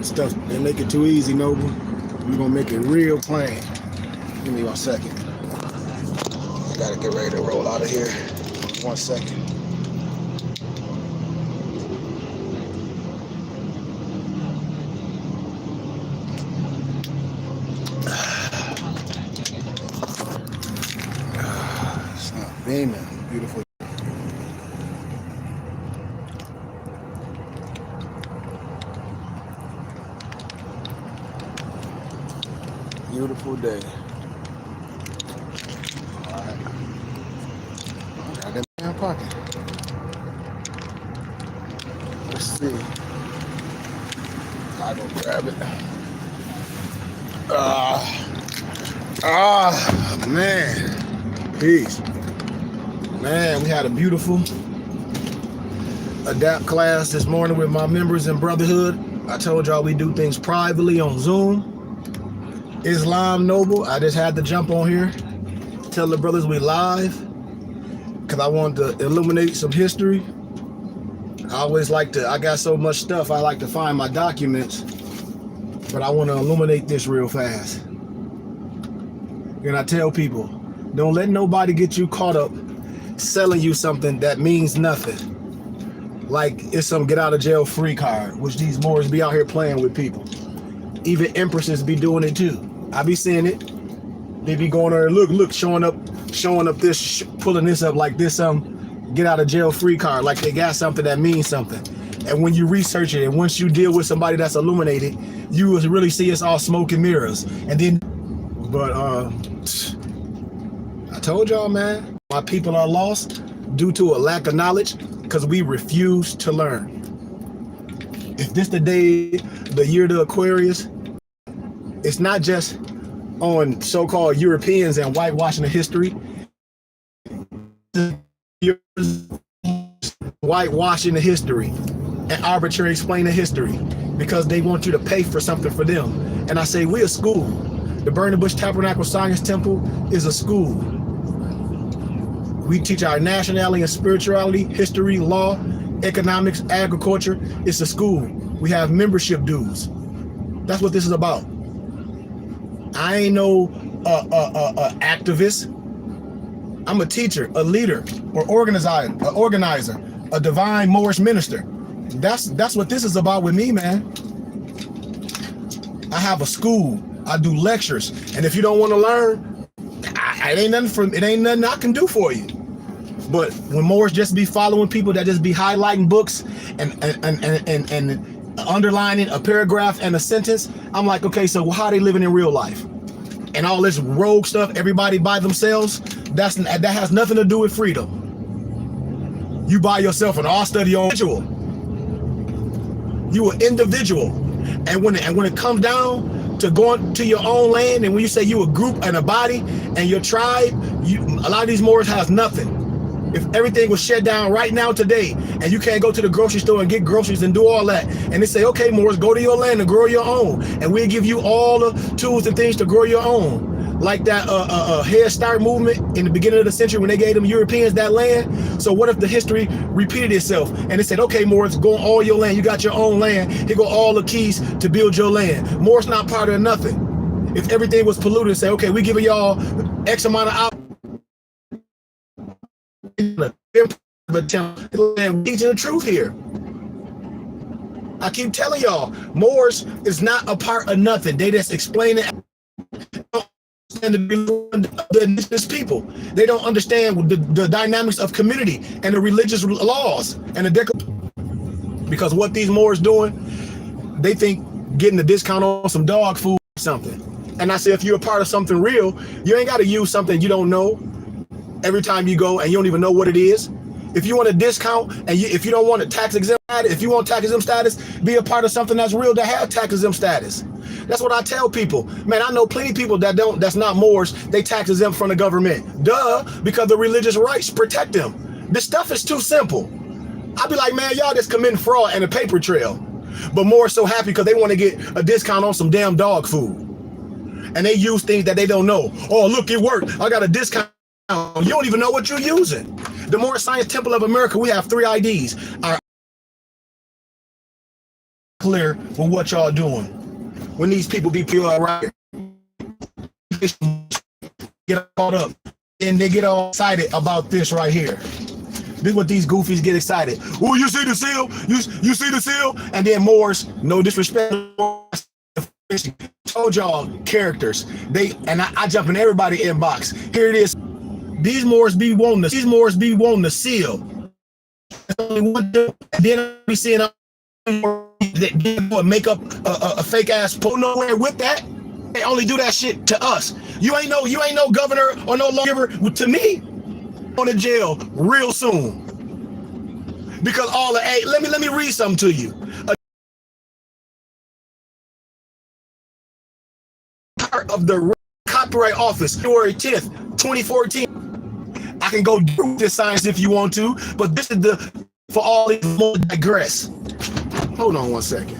Stuff, they make it too easy, Noble. We're gonna make it real plain. Give me 1 second. I gotta get ready to roll out of here. 1 second. It's not beaming. Beautiful. Beautiful day. Alright. I got that damn pocket. Let's see. I go grab it. Man. Peace. Man, we had a beautiful adapt class this morning with my members in Brotherhood. I told y'all we do things privately on Zoom. Islam Noble, I just had to jump on here, tell the brothers we live, because I wanted to illuminate some history. I always like to, I got so much stuff, I like to find my documents, but I want to illuminate this real fast. And I tell people, don't let nobody get you caught up selling you something that means nothing. Like it's some get out of jail free card, which these Moors be out here playing with people. Even empresses be doing it too. I be seeing it. They be going there, look, showing up this, pulling this up like this get out of jail free card, like they got something that means something. And when you research it, and once you deal with somebody that's illuminated, you will really see it's all smoke and mirrors. And then, but I told y'all, man, my people are lost due to a lack of knowledge because we refuse to learn. If this the day, the year to Aquarius, it's not just on so-called Europeans and whitewashing the history. Whitewashing the history and arbitrarily explaining the history because they want you to pay for something for them. And I say, we're a school. The Burning Bush Tabernacle Science Temple is a school. We teach our nationality and spirituality, history, law, economics, agriculture. It's a school. We have membership dues. That's what this is about. I ain't no activist. I'm a teacher, a leader, or organizer, a divine Moorish minister. That's what this is about with me, man. I have a school. I do lectures, and if you don't want to learn, it ain't nothing I can do for you. But when Moors just be following people that just be highlighting books and underlining a paragraph and a sentence, I'm like, okay, so how are they living in real life? And all this rogue stuff, everybody by themselves, that has nothing to do with freedom. You by yourself and all study your own individual. You an individual. And when it comes down to going to your own land, and when you say you a group and a body and your tribe, a lot of these Moors has nothing. If everything was shut down right now today, and you can't go to the grocery store and get groceries and do all that, and they say, okay, Moors, go to your land and grow your own, and we'll give you all the tools and things to grow your own. Like that Head Start movement in the beginning of the century when they gave them Europeans that land. So what if the history repeated itself and it said, okay, Moors, go on all your land. You got your own land. Here go all the keys to build your land. Moors not part of nothing. If everything was polluted and say, okay, we giving y'all X amount of hours. But teaching the truth here. I keep telling y'all, Moors is not a part of nothing. They just explain it. And the indigenous people, they don't understand the dynamics of community and the religious laws and the because what these Moors doing, they think getting a discount on some dog food or something. And I say, if you're a part of something real, you ain't got to use something you don't know every time you go and you don't even know what it is. If you want a discount and if you don't want a tax exempt status, if you want tax exempt status, be a part of something that's real to have tax exempt status. That's what I tell people. Man, I know plenty of people that's not Moors, they tax exempt from the government. Duh, because the religious rights protect them. This stuff is too simple. I'd be like, man, y'all just committing fraud and a paper trail. But Moors so happy because they want to get a discount on some damn dog food. And they use things that they don't know. Oh, look, it worked. I got a discount. You don't even know what you're using. The Moorish Science Temple of America, we have 3 IDs. Our clear with what y'all doing. When these people be pure right here, get caught up and they get all excited about this right here. This is what these goofies get excited. Oh, you see the seal? You see the seal? And then Moors, no disrespect, told y'all characters. I jump in everybody inbox. Here it is. These Moors be wanting the seal. And then we seeing that make up a fake ass pull nowhere with that. They only do that shit to us. You ain't no governor or no lawgiver to me. Going to jail real soon because all the let me read something to you. Part of the Copyright Office, February 10th, 2014. I can go do this science if you want to, but this is for all these more digress. Hold on one second.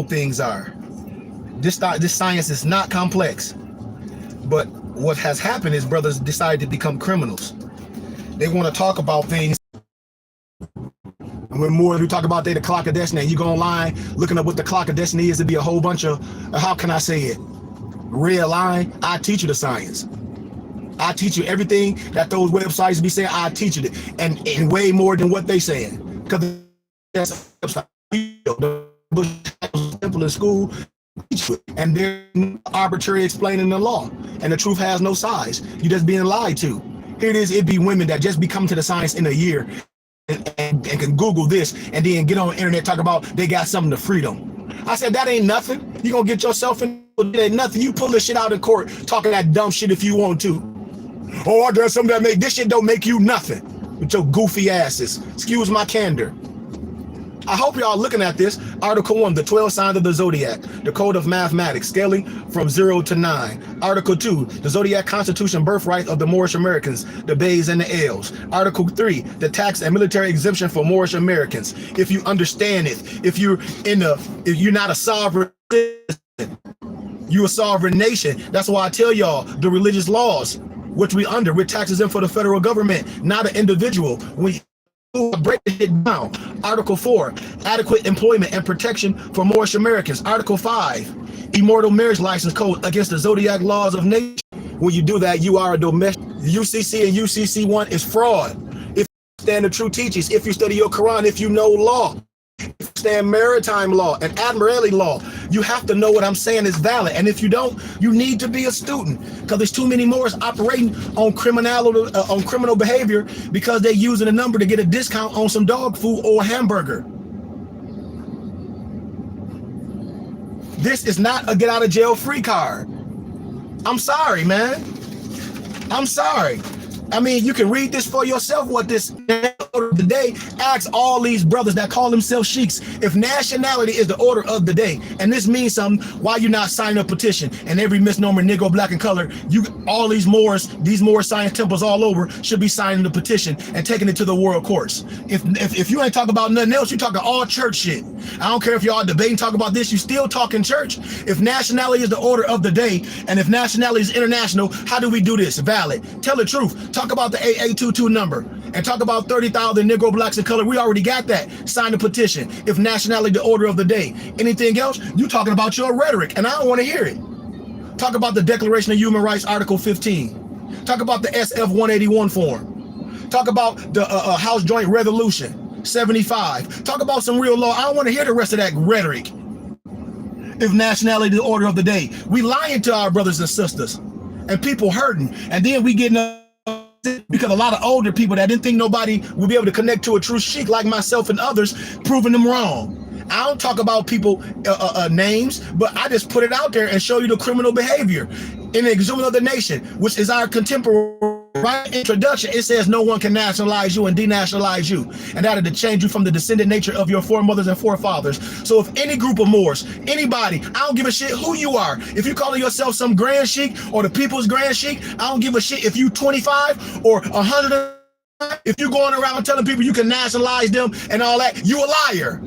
Things are. This science is not complex, but what has happened is brothers decide to become criminals. They want to talk about things. And when more we talk about the clock of destiny, you go online looking up what the clock of destiny is, to be a whole bunch of how can I say it? Red line. I teach you the science. I teach you everything that those websites be saying. I teach you it, and way more than what they saying, because that's simple in school, and they're arbitrary explaining the law, and the truth has no size. You just being lied to. Here it is. It'd be women that just be coming to the science in a year and can Google this and then get on the internet talk about they got something to freedom. I said that ain't nothing. You gonna get yourself in. It ain't nothing. You pull this shit out in court talking that dumb shit if you want to. Oh, I got something that make this shit don't make you nothing with your goofy asses. Excuse my candor. I hope y'all looking at this. Article 1, the 12 signs of the Zodiac, the code of mathematics, scaling from 0 to 9. Article 2, the Zodiac Constitution, birthright of the Moorish Americans, the Bays and the Ales. Article 3, the tax and military exemption for Moorish Americans. If you understand it, if you're not a sovereign citizen, you're a sovereign nation. That's why I tell y'all the religious laws, which we're taxes in for the federal government, not an individual. Break it down. Article 4, adequate employment and protection for Moorish Americans. Article 5, immortal marriage license code against the Zodiac laws of nature. When you do that, you are a domestic. UCC and UCC1 is fraud. If you stand the true teachings, if you study your Quran, if you know law, if you stand maritime law and admiralty law, you have to know what I'm saying is valid. And if you don't, you need to be a student, because there's too many Moors operating on criminal behavior because they're using a number to get a discount on some dog food or a hamburger. This is not a get out of jail free card. I'm sorry, man. I'm sorry. I mean, you can read this for yourself, what this order of the day. Ask all these brothers that call themselves sheiks if nationality is the order of the day, and this means something, why you not signing a petition? And every misnomer, Negro, black, and color, all these Moors science temples all over should be signing the petition and taking it to the world courts. If you ain't talking about nothing else, you talking all church shit. I don't care if y'all debating, talk about this, you still talking church. If nationality is the order of the day, and if nationality is international, how do we do this? Valid. Tell the truth. Talk about the AA22 number and talk about 30,000 Negro, blacks, and color. We already got that. Sign the petition. If nationality the order of the day. Anything else, you talking about your rhetoric, and I don't want to hear it. Talk about the Declaration of Human Rights, Article 15. Talk about the SF 181 form. Talk about the House Joint Resolution 75. Talk about some real law. I don't want to hear the rest of that rhetoric. If nationality the order of the day. We lying to our brothers and sisters. and people hurting. And then we getting because a lot of older people that didn't think nobody would be able to connect to a true sheik like myself and others, proving them wrong. I don't talk about people names, but I just put it out there and show you the criminal behavior in the Exhumed of the Nation, which is our contemporary introduction. It says no one can nationalize you and denationalize you, and that is to change you from the descendant nature of your foremothers and forefathers. So if any group of Moors, anybody, I don't give a shit who you are. If you calling yourself some Grand Sheik or the People's Grand Sheik, I don't give a shit if you 25 or 100. If you're going around telling people you can nationalize them and all that, you a liar.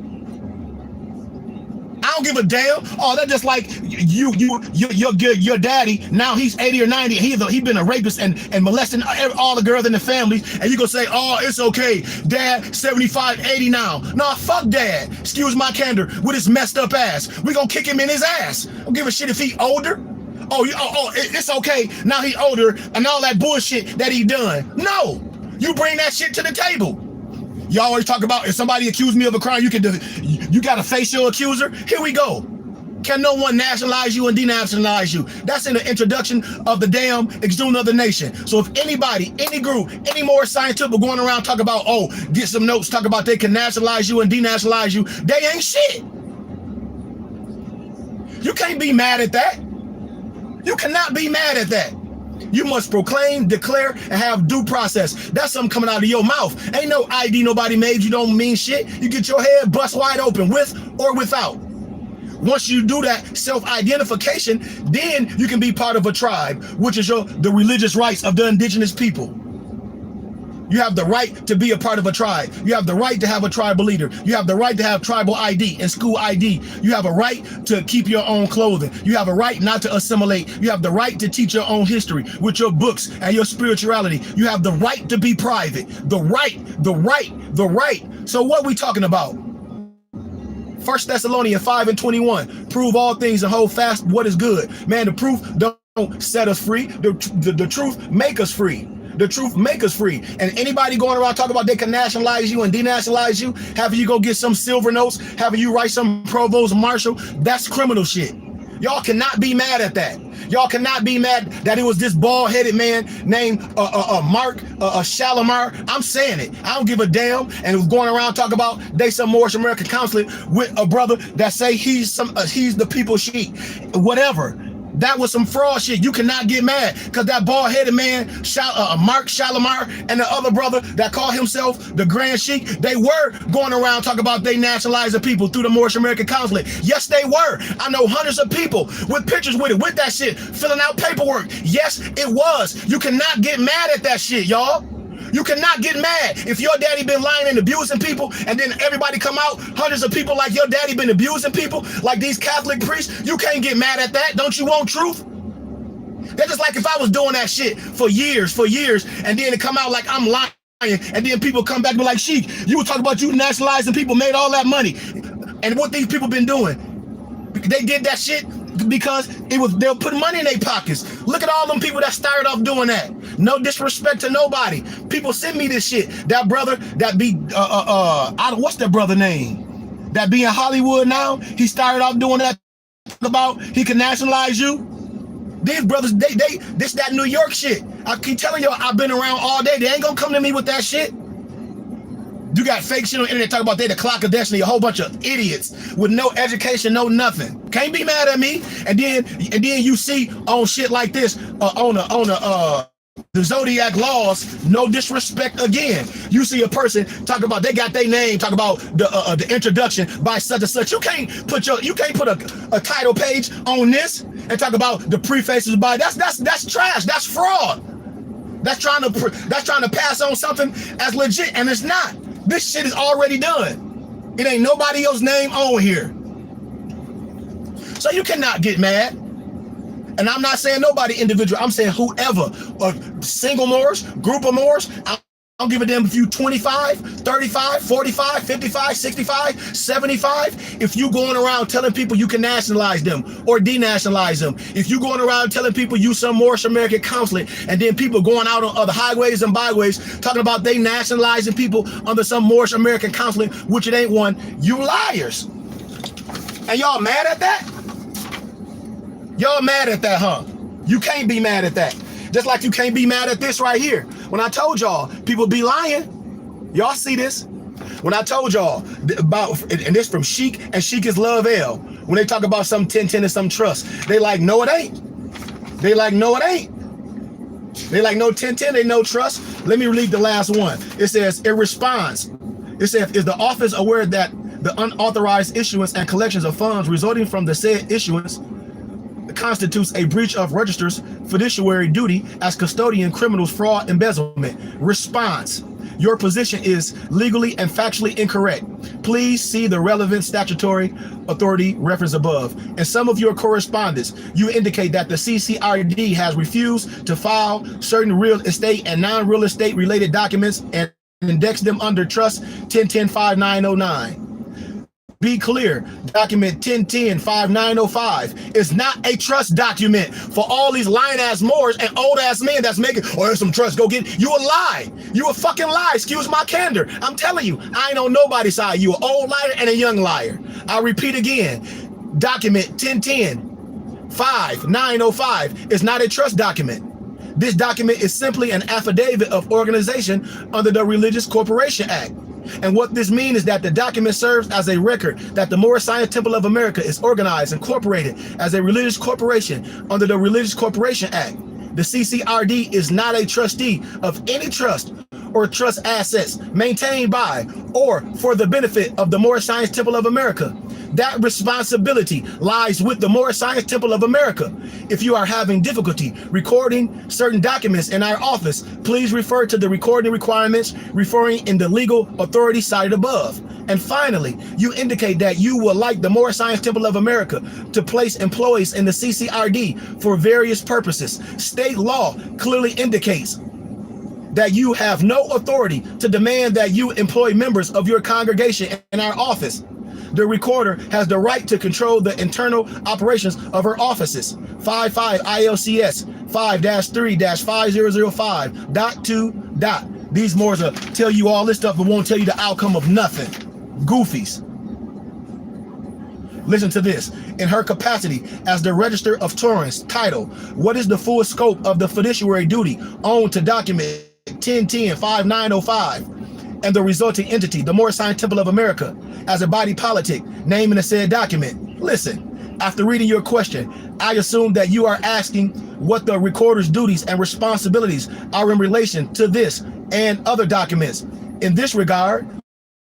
I don't give a damn. Oh, that's just like your daddy. Now he's 80 or 90. He's been a rapist and molesting all the girls in the family. And you gonna say, oh, it's okay. Dad, 75, 80 now. No, fuck dad. Excuse my candor with his messed up ass. We gonna kick him in his ass. I don't give a shit if he older. It's okay. Now he older and all that bullshit that he done. No, you bring that shit to the table. Y'all always talk about if somebody accused me of a crime, you got to face your accuser. Here we go. Can no one nationalize you and denationalize you? That's in the introduction of the damn Exhumed of the Nation. So if anybody, any group, any more scientific going around talk about, oh, get some notes, talk about they can nationalize you and denationalize you, they ain't shit. You can't be mad at that. You cannot be mad at that. You must proclaim, declare, and have due process. That's something coming out of your mouth. Ain't no ID nobody made. You don't mean shit. You get your head bust wide open with or without. Once you do that self-identification, then you can be part of a tribe, which is the religious rights of the indigenous people. You have the right to be a part of a tribe. You have the right to have a tribal leader. You have the right to have tribal ID and school ID. You have a right to keep your own clothing. You have a right not to assimilate. You have the right to teach your own history with your books and your spirituality. You have the right to be private. The right. So what we talking about? 1 Thessalonians 5:21. Prove all things and hold fast what is good. Man, the proof don't set us free. The truth make us free. The truth make us free. And anybody going around talking about they can nationalize you and denationalize you, having you go get some silver notes, having you write some provost marshal, that's criminal shit. Y'all cannot be mad at that. Y'all cannot be mad that it was this bald-headed man named Mark Shalimar. I'm saying it. I don't give a damn. And it was going around talking about they some Moorish American counseling with a brother that say he's the people's sheik. Whatever. That was some fraud shit. You cannot get mad because that bald-headed man, Mark Shalimar, and the other brother that called himself the Grand Sheik, they were going around talking about they nationalizing people through the Moorish American Consulate. Yes, they were. I know hundreds of people with pictures with it, with that shit, filling out paperwork. Yes, it was. You cannot get mad at that shit, y'all. You cannot get mad if your daddy been lying and abusing people and then everybody come out, hundreds of people like your daddy been abusing people, like these Catholic priests. You can't get mad at that. Don't you want truth? That's just like if I was doing that shit for years, and then it come out like I'm lying, and then people come back and be like, Sheik, you were talking about you nationalizing people, made all that money. And what these people been doing? They did that shit because they'll put money in their pockets. Look at all them people that started off doing that. No disrespect to nobody. People send me this shit. That brother that be what's that brother name? That be in Hollywood now. He started off doing that about he can nationalize you. These brothers, this that New York shit. I keep telling y'all, I've been around all day. They ain't gonna come to me with that shit. You got fake shit on the internet talking about they the clock of destiny, a whole bunch of idiots with no education, no nothing. Can't be mad at me. And then you see on shit like this on the Zodiac laws, no disrespect again. You see a person talk about they got their name, talk about the introduction by such and such. You can't put a title page on this and talk about the prefaces by that's trash. That's fraud. That's trying to pass on something as legit, and it's not. This shit is already done. It ain't nobody else's name on here. So you cannot get mad. And I'm not saying nobody individual. I'm saying whoever, a single Moors, group of Moors. I don't give a damn if you 25, 35, 45, 55, 65, 75. If you going around telling people you can nationalize them or denationalize them, if you going around telling people you some Moorish American consulate, and then people going out on other highways and byways talking about they nationalizing people under some Moorish American consulate, which it ain't one, you liars. And y'all mad at that? Y'all mad at that, huh? You can't be mad at that. Just like you can't be mad at this right here. When I told y'all, people be lying. Y'all see this? When I told y'all about, and this from Sheik, and Sheik is Love L. When they talk about some 1010 and some trust, they like, no, it ain't. They like, no, it ain't. They like, no 1010, they no trust. Let me read the last one. It says, it responds. It says, is the office aware that the unauthorized issuance and collections of funds resulting from the said issuance constitutes a breach of register's fiduciary duty as custodian, criminals, fraud, embezzlement? Response. Your position is legally and factually incorrect. Please see the relevant statutory authority referenced above. In some of your correspondence, you indicate that the CCRD has refused to file certain real estate and non-real estate related documents and index them under Trust 1010-5909. Be clear, document 1010-5905 is not a trust document for all these lying ass Moors and old ass men that's making, oh, there's some trust, go get it. You a lie. You a fucking lie. Excuse my candor. I'm telling you, I ain't on nobody's side. You an old liar and a young liar. I'll repeat again, document 1010-5905 is not a trust document. This document is simply an affidavit of organization under the Religious Corporation Act. And what this means is that the document serves as a record that the Moorish Science Temple of America is organized and incorporated as a religious corporation under the Religious Corporation Act. The CCRD is not a trustee of any trust or trust assets maintained by or for the benefit of the Moorish Science Temple of America. That responsibility lies with the Moorish Science Temple of America. If you are having difficulty recording certain documents in our office, please refer to the recording requirements referring in the legal authority cited above. And finally, you indicate that you would like the Moorish Science Temple of America to place employees in the CCRD for various purposes. State law clearly indicates that you have no authority to demand that you employ members of your congregation in our office. The recorder has the right to control the internal operations of her offices. 55 ILCS 5-3-5005.2. These Moors will tell you all this stuff but won't tell you the outcome of nothing. Goofies. Listen to this. In her capacity as the Register of Torrens, title, what is the full scope of the fiduciary duty owned to document 1010-5905 and the resulting entity, the Moorish Science Temple of America, as a body politic, named in the said document? Listen, after reading your question, I assume that you are asking what the recorder's duties and responsibilities are in relation to this and other documents. In this regard,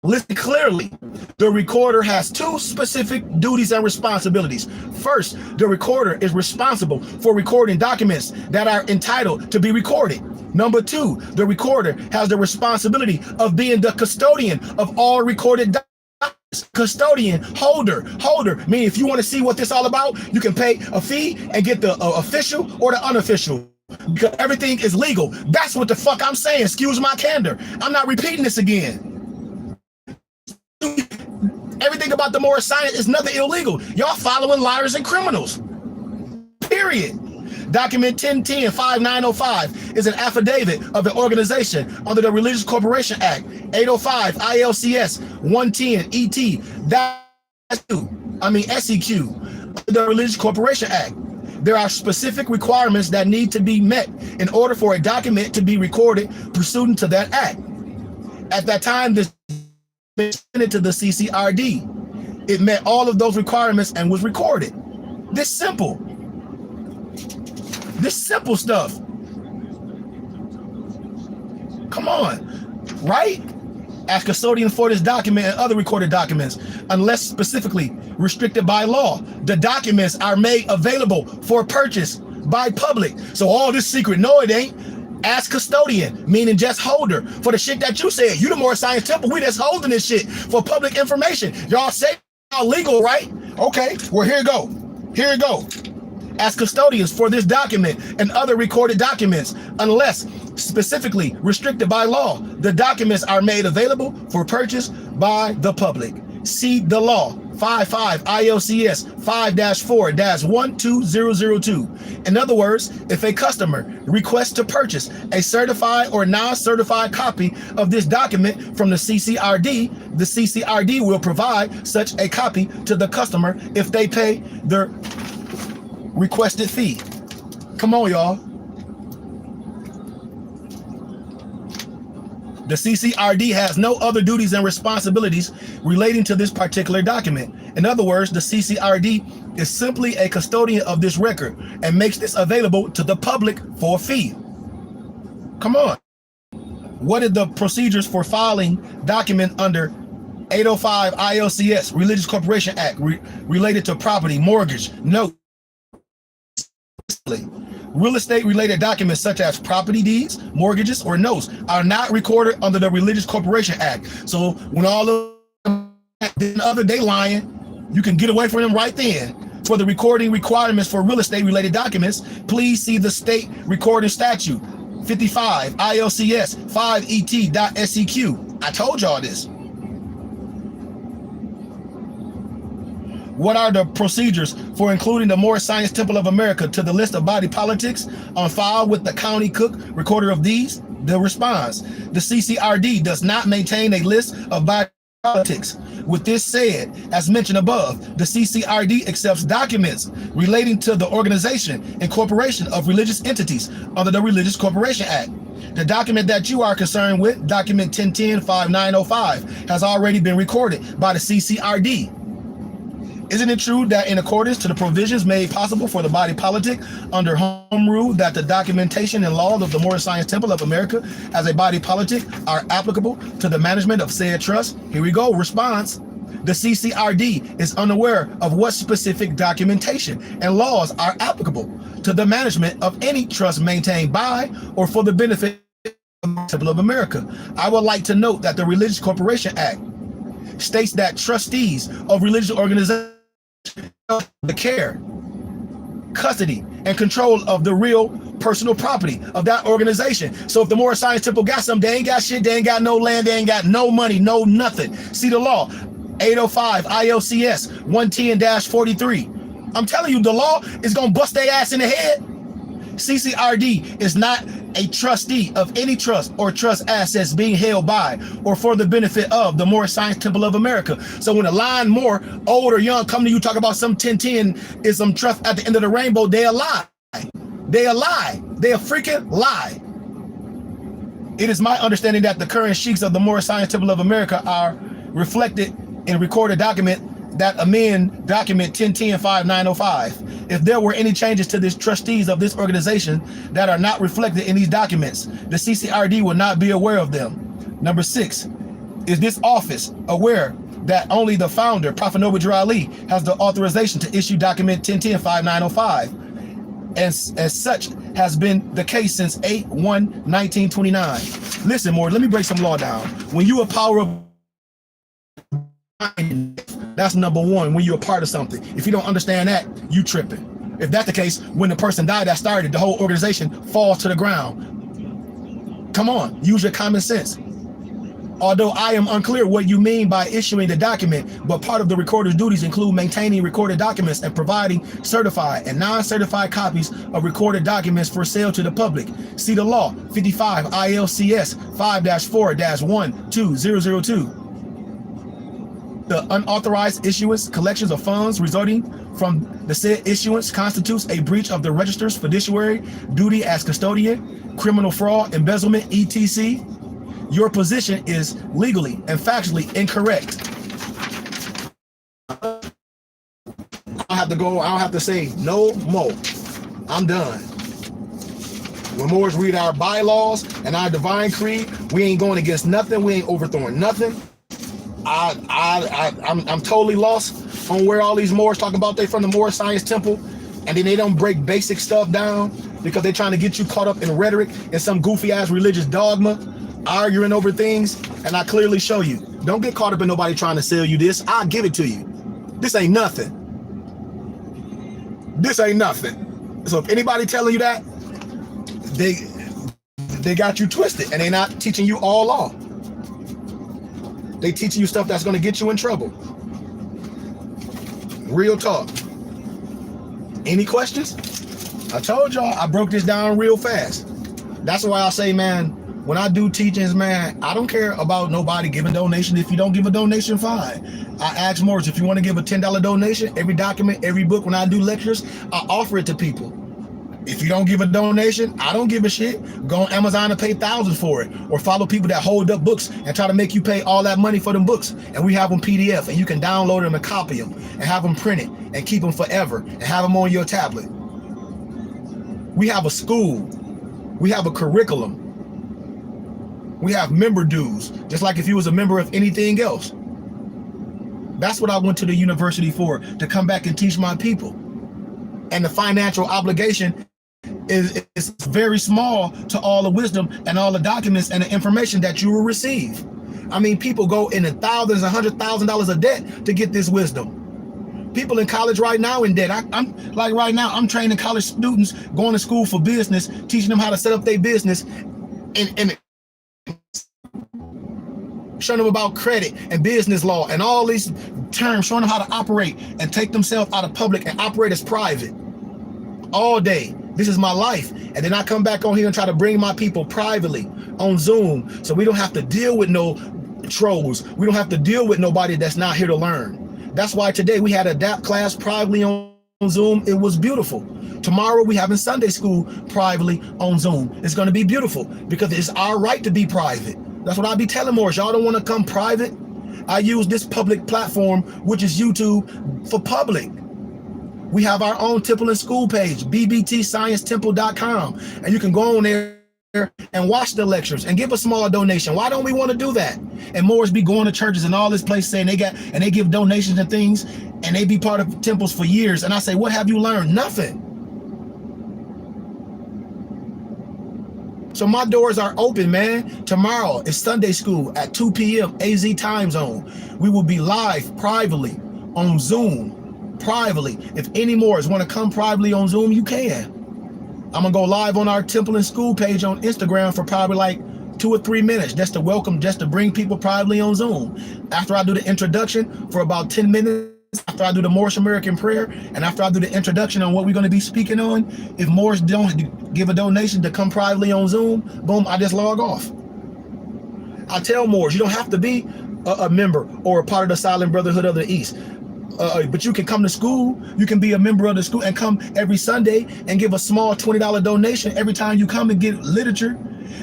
listen clearly. The recorder has two specific duties and responsibilities. First, the recorder is responsible for recording documents that are entitled to be recorded. Number two, the recorder has the responsibility of being the custodian of all recorded documents. Custodian, holder, meaning if you want to see what this all about, you can pay a fee and get the official or the unofficial, because everything is legal. That's what the fuck I'm saying. Excuse my candor. I'm not repeating this again. Everything about the Moorish Science is nothing illegal. Y'all following liars and criminals. Period. Document 1010-5905 is an affidavit of an organization under the Religious Corporation Act, 805 ILCS 110 SEQ, the Religious Corporation Act. There are specific requirements that need to be met in order for a document to be recorded pursuant to that act. At that time, this was sent to the CCRD. It met all of those requirements and was recorded. This simple stuff. Come on, right? As custodian for this document and other recorded documents, unless specifically restricted by law, the documents are made available for purchase by public. So all this secret, no, it ain't. As custodian, meaning just holder for the shit that you said. You the Moorish Science Temple, we just holding this shit for public information. Y'all say y'all legal, right? Okay, well, here you go. As custodians for this document and other recorded documents, unless specifically restricted by law, the documents are made available for purchase by the public. See the law, 55 ILCS 5-4-12002. In other words, if a customer requests to purchase a certified or non-certified copy of this document from the CCRD will provide such a copy to the customer if they pay their requested fee. Come on, y'all. The CCRD has no other duties and responsibilities relating to this particular document. In other words, the CCRD is simply a custodian of this record and makes this available to the public for a fee. Come on. What are the procedures for filing document under 805 ILCS, Religious Corporation Act, related to property, mortgage, note? Real estate related documents such as property deeds, mortgages, or notes are not recorded under the Religious Corporation Act. So when all of the other day lying, you can get away from them right then. For the recording requirements for real estate related documents, please see the state recording statute 55 ILCS 5ET.SEQ. I told y'all this. What are the procedures for including the Moorish Science Temple of America to the list of body politics on file with the county cook recorder of these? The response: the CCRD does not maintain a list of body politics. With this said, as mentioned above, the CCRD accepts documents relating to the organization and corporation of religious entities under the Religious Corporation Act. The document that you are concerned with, document 1010-5905, has already been recorded by the CCRD. Isn't it true that in accordance to the provisions made possible for the body politic under home rule, that the documentation and laws of the Moorish Science Temple of America as a body politic are applicable to the management of said trust? Here we go. Response: the CCRD is unaware of what specific documentation and laws are applicable to the management of any trust maintained by or for the benefit of the Temple of America. I would like to note that the Religious Corporation Act states that trustees of religious organizations the care, custody, and control of the real personal property of that organization. So if the Moorish Science Temple got something, they ain't got shit, they ain't got no land, they ain't got no money, no nothing. See the law, 805 ILCS 110-43. I'm telling you, the law is gonna bust their ass in the head. CCRD is not a trustee of any trust or trust assets being held by or for the benefit of the Moorish Science Temple of America. So when a line more old or young come to you talk about some 1010 is some trust at the end of the rainbow, they a lie. They a lie. They a freaking lie. It is my understanding that the current sheiks of the Moorish Science Temple of America are reflected in recorded document that amend document 1010-5905. If there were any changes to the trustees of this organization that are not reflected in these documents, the CCRD will not be aware of them. Number 6, is this office aware that only the founder, Prophet Noble Drew Ali, has the authorization to issue document 1010-5905? And as such has been the case since 8/1/1929. Listen, more, let me break some law down. When you a power of, that's number one, when you're a part of something. If you don't understand that, you tripping. If that's the case, when the person died that started, the whole organization falls to the ground. Come on, use your common sense. Although I am unclear what you mean by issuing the document, but part of the recorder's duties include maintaining recorded documents and providing certified and non-certified copies of recorded documents for sale to the public. See the law, 55 ILCS 5-4-12002. The unauthorized issuance, collections of funds resulting from the said issuance constitutes a breach of the register's fiduciary duty as custodian, criminal fraud, embezzlement, etc. Your position is legally and factually incorrect. I don't have to go, I don't have to say no more. I'm done. When Moors read our bylaws and our divine creed, we ain't going against nothing, we ain't overthrowing nothing. I'm totally lost on where all these Moors talk about they from the Moorish Science Temple, and then they don't break basic stuff down because they're trying to get you caught up in rhetoric and some goofy ass religious dogma, arguing over things. And I clearly show you, don't get caught up in nobody trying to sell you this. I'll give it to you. This ain't nothing. This ain't nothing. So if anybody telling you that, they got you twisted, and they not teaching you all law. They teaching you stuff that's going to get you in trouble. Real talk. Any questions? I told y'all I broke this down real fast. That's why I say, man, when I do teachings, man, I don't care about nobody giving donation. If you don't give a donation, fine. I ask more. If you want to give a $10 donation, every document, every book, when I do lectures, I offer it to people. If you don't give a donation, I don't give a shit. Go on Amazon and pay thousands for it, or follow people that hold up books and try to make you pay all that money for them books. And we have them PDF, and you can download them and copy them and have them printed and keep them forever and have them on your tablet. We have a school. We have a curriculum. We have member dues, just like if you was a member of anything else. That's what I went to the university for, to come back and teach my people. And the financial obligation is very small to all the wisdom and all the documents and the information that you will receive. I mean, people go into thousands and $100,000 of debt to get this wisdom. People in college right now in debt. I'm like right now, I'm training college students going to school for business, teaching them how to set up their business, and showing them about credit and business law and all these terms, showing them how to operate and take themselves out of public and operate as private all day. This is my life. And then I come back on here and try to bring my people privately on Zoom, so we don't have to deal with no trolls. We don't have to deal with nobody that's not here to learn. That's why today we had a DAP class privately on Zoom. It was beautiful. Tomorrow we having Sunday school privately on Zoom. It's going to be beautiful because it's our right to be private. That's what I be telling more. Y'all don't want to come private. I use this public platform, which is YouTube, for public. We have our own Temple and School page, bbtsciencetemple.com, and you can go on there and watch the lectures and give a small donation. Why don't we want to do that? And Moors be going to churches and all this place saying they give donations and things, and they be part of temples for years. And I say, what have you learned? Nothing. So my doors are open, man. Tomorrow is Sunday school at 2 p.m. AZ time zone. We will be live privately on Zoom, privately. If any Moors want to come privately on Zoom, you can. I'm gonna go live on our Temple and School page on Instagram for probably like 2 or 3 minutes, just to welcome, just to bring people privately on Zoom. After I do the introduction for about 10 minutes, after I do the Moorish American prayer, and after I do the introduction on what we're going to be speaking on, if Moors don't give a donation to come privately on Zoom, boom, I just log off. I tell Moors, you don't have to be a member or a part of the Silent Brotherhood of the East. But you can come to school, you can be a member of the school and come every Sunday and give a small $20 donation every time you come and get literature.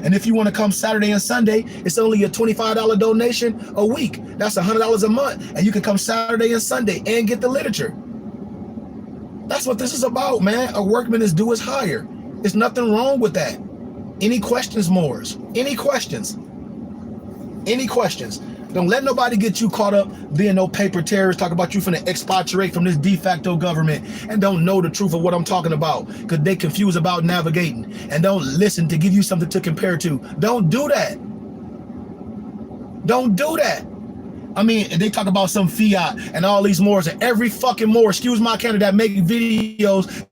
And if you want to come Saturday and Sunday, it's only a $25 donation a week. That's $100 a month. And you can come Saturday and Sunday and get the literature. That's what this is about, man. A workman is due his hire. There's nothing wrong with that. Any questions, Moors? Any questions? Any questions? Don't let nobody get you caught up being no paper terrorist, talk about you finna expatriate from this de facto government and don't know the truth of what I'm talking about because they confused about navigating and don't listen to give you something to compare to. Don't do that. Don't do that. I mean, they talk about some fiat and all these Moors, and every fucking Moor, excuse my candidate, that make videos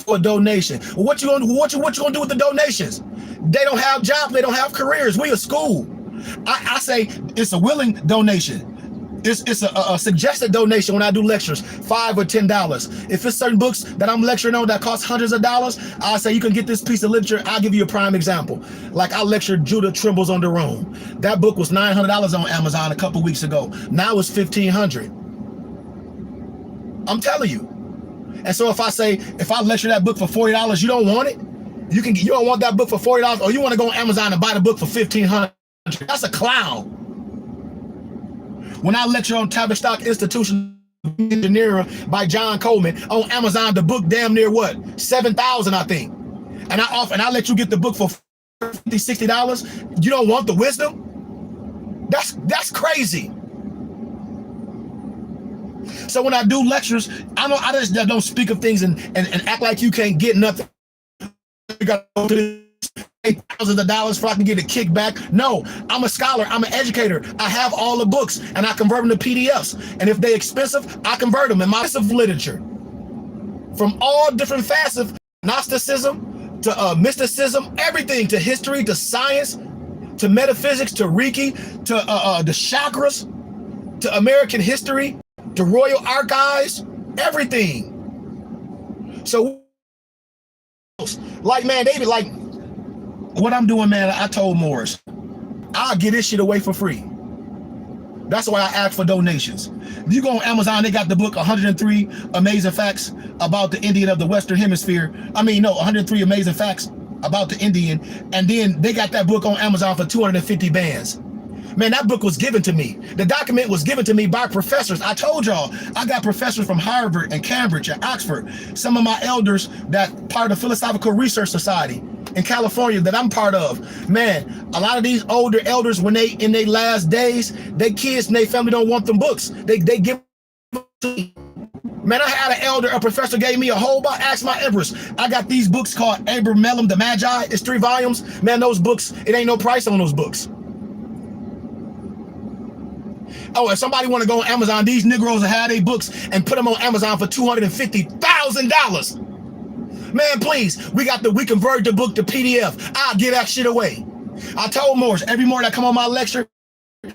for a donation. Well, what you gonna do with the donations? They don't have jobs, they don't have careers. We a school. I say it's a willing donation. It's a suggested donation when I do lectures, $5 or $10. If it's certain books that I'm lecturing on that cost hundreds of dollars, I say you can get this piece of literature. I'll give you a prime example. Like I lectured Judah Trembles on the Rome. That book was $900 on Amazon a couple weeks ago. Now it's $1,500. I'm telling you. And so if I lecture that book for $40, you don't want it? You don't want that book for $40, or you want to go on Amazon and buy the book for $1,500. That's a clown. When I lecture on Tavistock Institution of Engineering by John Coleman on Amazon, the book damn near what? $7,000, I think. And I let you get the book for $50, $60. You don't want the wisdom? That's crazy. So when I do lectures, I just don't speak of things and act like you can't get nothing. You got to go to this. Thousands of dollars for I can get a kickback. No, I'm a scholar, I'm an educator. I have all the books and I convert them to PDFs. And if they're expensive, I convert them in my literature. From all different facets of Gnosticism to mysticism, everything, to history, to science, to metaphysics, to Reiki, to the chakras, to American history, to Royal Archives, everything. So, like, man, they be like, what I'm doing, man, I told Morris, I'll get this shit away for free. That's why I ask for donations. If you go on Amazon, they got the book 103 Amazing Facts About the Indian of the Western Hemisphere. 103 Amazing Facts About the Indian. And then they got that book on Amazon for 250 bands. Man, that book was given to me. The document was given to me by professors. I told y'all, I got professors from Harvard and Cambridge and Oxford. Some of my elders that part of the Philosophical Research Society in California that I'm part of. Man, a lot of these older elders, when they in their last days, their kids and their family don't want them books. They give them to me. Man, I had an elder, a professor gave me a whole box, asked my empress. I got these books called Abraham Melham, the Magi. It's 3 volumes. Man, those books, it ain't no price on those books. Oh, if somebody want to go on Amazon, these Negroes will have their books and put them on Amazon for $250,000. Man, please, we convert the book to PDF. I'll give that shit away. I told Morris, every morning I come on my lecture,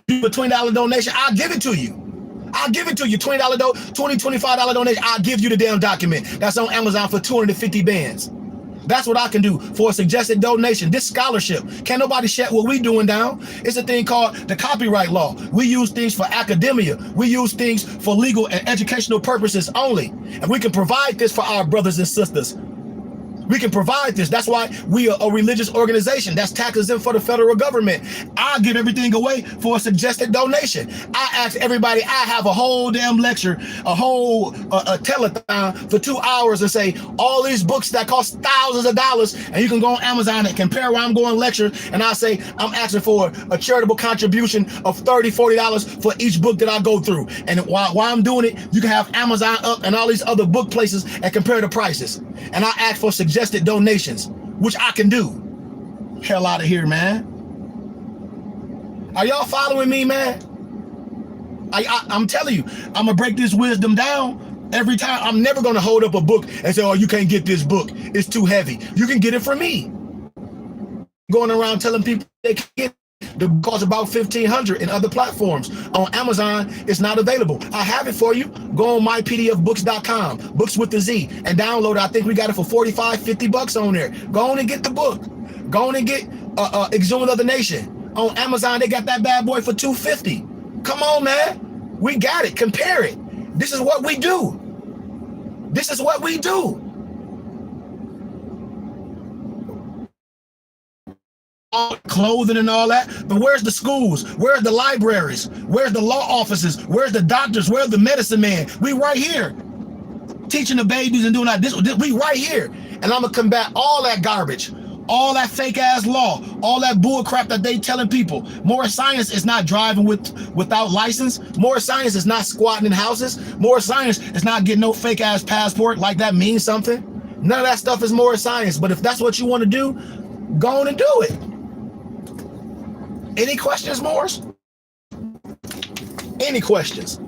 do a $20 donation, I'll give it to you. I'll give it to you, $20, $25 donation, I'll give you the damn document. That's on Amazon for 250 bands. That's what I can do for a suggested donation. This scholarship, can't nobody shut what we doing down. It's a thing called the copyright law. We use things for academia. We use things for legal and educational purposes only. And we can provide this for our brothers and sisters. We can provide this. That's why we are a religious organization. That's tax exempt for the federal government. I give everything away for a suggested donation. I ask everybody, I have a whole damn lecture, a whole telethon for 2 hours and say, all these books that cost thousands of dollars, and you can go on Amazon and compare where I'm going lecture, and I say, I'm asking for a charitable contribution of $30, $40 for each book that I go through. And while I'm doing it, you can have Amazon up and all these other book places and compare the prices. And I ask for suggested donations, which I can do. Hell out of here, man. Are y'all following me, man? I'm telling you, I'm gonna break this wisdom down every time. I'm never gonna hold up a book and say, oh, you can't get this book, it's too heavy. You can get it from me. Going around telling people they can't get it. The book costs about $1,500 in other platforms. On Amazon, it's not available. I have it for you. Go on mypdfbooks.com, books with the Z, and download it. I think we got it for $45, $50 on there. Go on and get the book. Go on and get Exhumed of the Nation. On Amazon, they got that bad boy for $250. Come on, man. We got it. Compare it. This is what we do. This is what we do. Clothing and all that, but where's the schools? Where's the libraries? Where's the law offices? Where's the doctors? Where's the medicine man? We right here teaching the babies and doing that. This we right here, and I'm gonna combat all that garbage, all that fake ass law, all that bull crap that they telling people. More science is not driving without license. More science is not squatting in houses. More science is not getting no fake ass passport like that means something. None of that stuff is more science. But if that's what you want to do, go on and do it. Any questions, Morris? Any questions?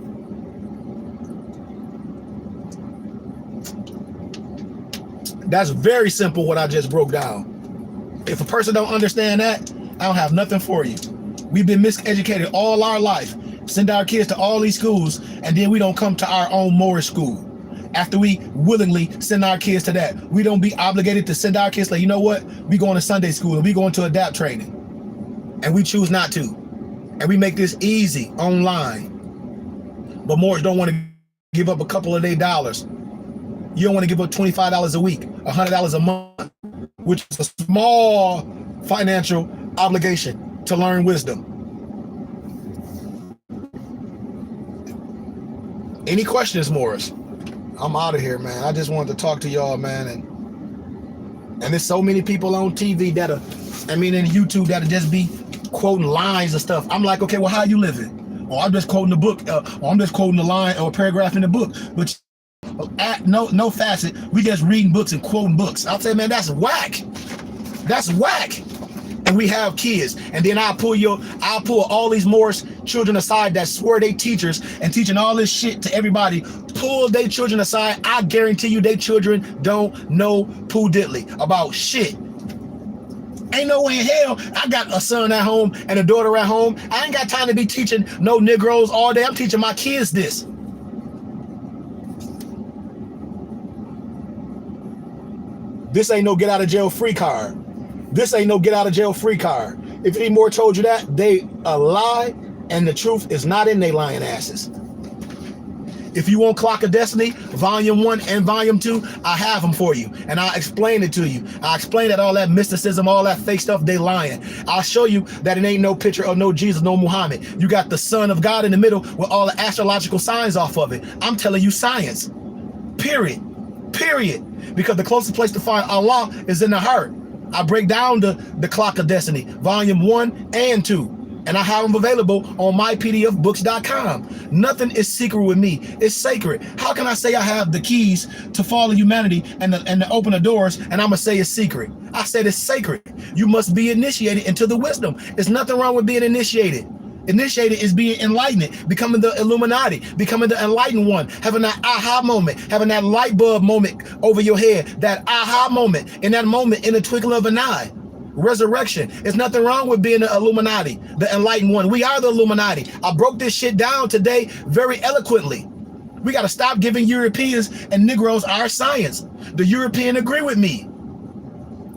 That's very simple what I just broke down. If a person don't understand that, I don't have nothing for you. We've been miseducated all our life. Send our kids to all these schools, and then we don't come to our own Morris school. After we willingly send our kids to that, we don't be obligated to send our kids like, you know what? We going to Sunday school and we going to adapt training. And we choose not to. And we make this easy online. But Morris don't want to give up a couple of their dollars. You don't want to give up $25 a week, $100 a month, which is a small financial obligation to learn wisdom. Any questions, Morris? I'm out of here, man. I just wanted to talk to y'all, man. And there's so many people on TV in YouTube that'll just be quoting lines and stuff. I'm like, okay, well, how you living? Or I'm just quoting the book, or I'm just quoting the line or a paragraph in the book. But no facet. We just reading books and quoting books. I'll say, man, that's whack. That's whack. And we have kids, and then I'll pull all these Morris children aside that swear they teachers and teaching all this shit to everybody. Pull their children aside. I guarantee you, their children don't know poo diddly about shit. Ain't no way in hell I got a son at home and a daughter at home. I ain't got time to be teaching no Negroes all day. I'm teaching my kids this. This ain't no get out of jail free card. This ain't no get out of jail free card. If any more told you that, they a lie And the truth is not in they lying asses. If you want Clock of Destiny, Volume 1 and Volume 2, I have them for you. And I'll explain it to you. I'll explain that all that mysticism, all that fake stuff, they lying. I'll show you that it ain't no picture of no Jesus, no Muhammad. You got the Son of God in the middle with all the astrological signs off of it. I'm telling you science. Period. Period. Because the closest place to find Allah is in the heart. I break down the Clock of Destiny, Volume 1 and 2. And I have them available on mypdfbooks.com. Nothing is secret with me. It's sacred. How can I say I have the keys to fall of humanity and to open the doors, and I'm going to say it's secret? I said it's sacred. You must be initiated into the wisdom. There's nothing wrong with being initiated. Initiated is being enlightened, becoming the Illuminati, becoming the enlightened one, having that aha moment, having that light bulb moment over your head, that aha moment, in that moment, in the twinkle of an eye. Resurrection. There's nothing wrong with being the Illuminati, the enlightened one. We are the Illuminati. I broke this shit down today very eloquently. We got to stop giving Europeans and Negroes our science. The European agree with me.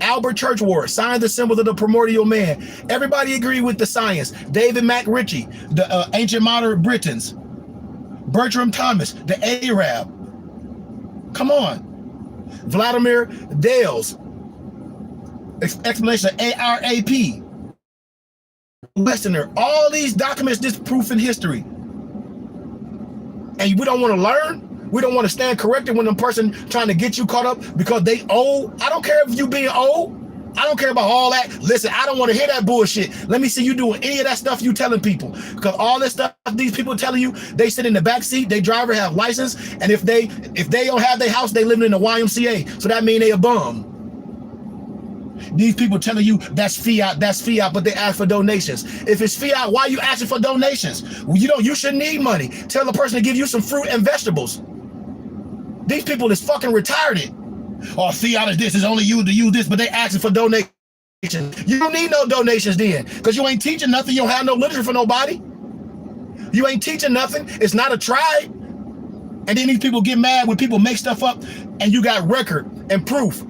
Albert Churchward signed the symbols of the primordial man. Everybody agree with the science. David MacRitchie, the ancient modern Britons. Bertram Thomas, the Arab. Come on. Vladimir Dale's explanation of ARAP, Westerner, all these documents disproof in history. And we don't want to learn. We don't want to stand corrected when the person trying to get you caught up because they old. I don't care if you being old. I don't care about all that. Listen, I don't want to hear that bullshit. Let me see you doing any of that stuff you telling people. Because all this stuff these people telling you, they sit in the back seat, they driver have license, and if they don't have their house, they living in the YMCA. So that mean they a bum. These people telling you that's fiat, but they ask for donations. If it's fiat, why are you asking for donations? Well, you shouldn't need money. Tell the person to give you some fruit and vegetables. These people is fucking retarded. Or fiat is this, it's only you to use this, but they asking for donations. You don't need no donations then, because you ain't teaching nothing. You don't have no literature for nobody. You ain't teaching nothing. It's not a tribe. And then these people get mad when people make stuff up and you got record and proof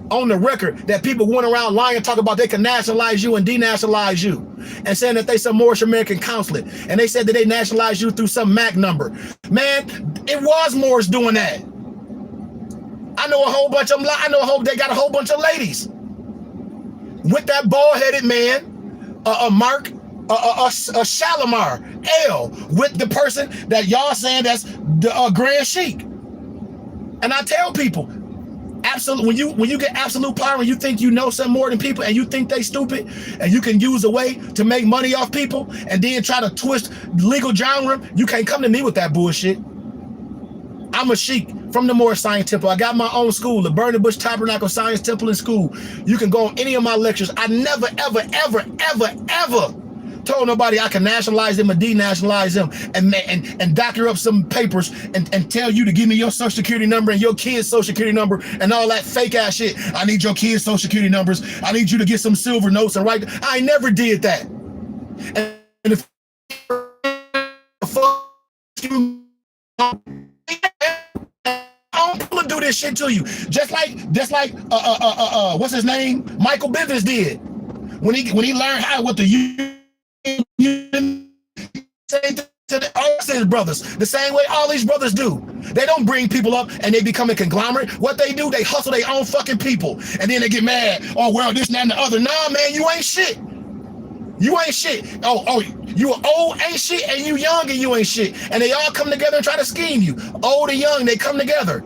on the record that people went around lying and talk about they can nationalize you and denationalize you, and saying that they some Moorish American consulate, and they said that they nationalized you through some MAC number. Man, it was Moors doing that. I know a whole bunch of them. They got a whole bunch of ladies with that bald-headed man, Mark, Shalimar L, with the person that y'all saying that's the Grand Sheik. And I tell people, absolutely, when you get absolute power and you think you know something more than people and you think they stupid and you can use a way to make money off people and then try to twist legal genre, you can't come to me with that bullshit. I'm a sheik from the Moorish Science Temple. I got my own school, the Burning Bush Tabernacle Science Temple and School. You can go on any of my lectures. I never, ever, ever, ever, ever told nobody I can nationalize them or denationalize them and doctor up some papers and tell you to give me your social security number and your kid's social security number and all that fake ass shit. I need your kid's social security numbers. I need you to get some silver notes and write. I never did that. And if you, I'm gonna do this shit to you. Just like what's his name? Michael Bivens did. When he learned what the say to all his brothers, the same way all these brothers do. They don't bring people up and they become a conglomerate. What they do, they hustle their own fucking people. And then they get mad. Oh, well, this, that, and the other. Nah, man, you ain't shit. You ain't shit. Oh, you old ain't shit, and you young and you ain't shit. And they all come together and try to scheme you. Old and young, they come together.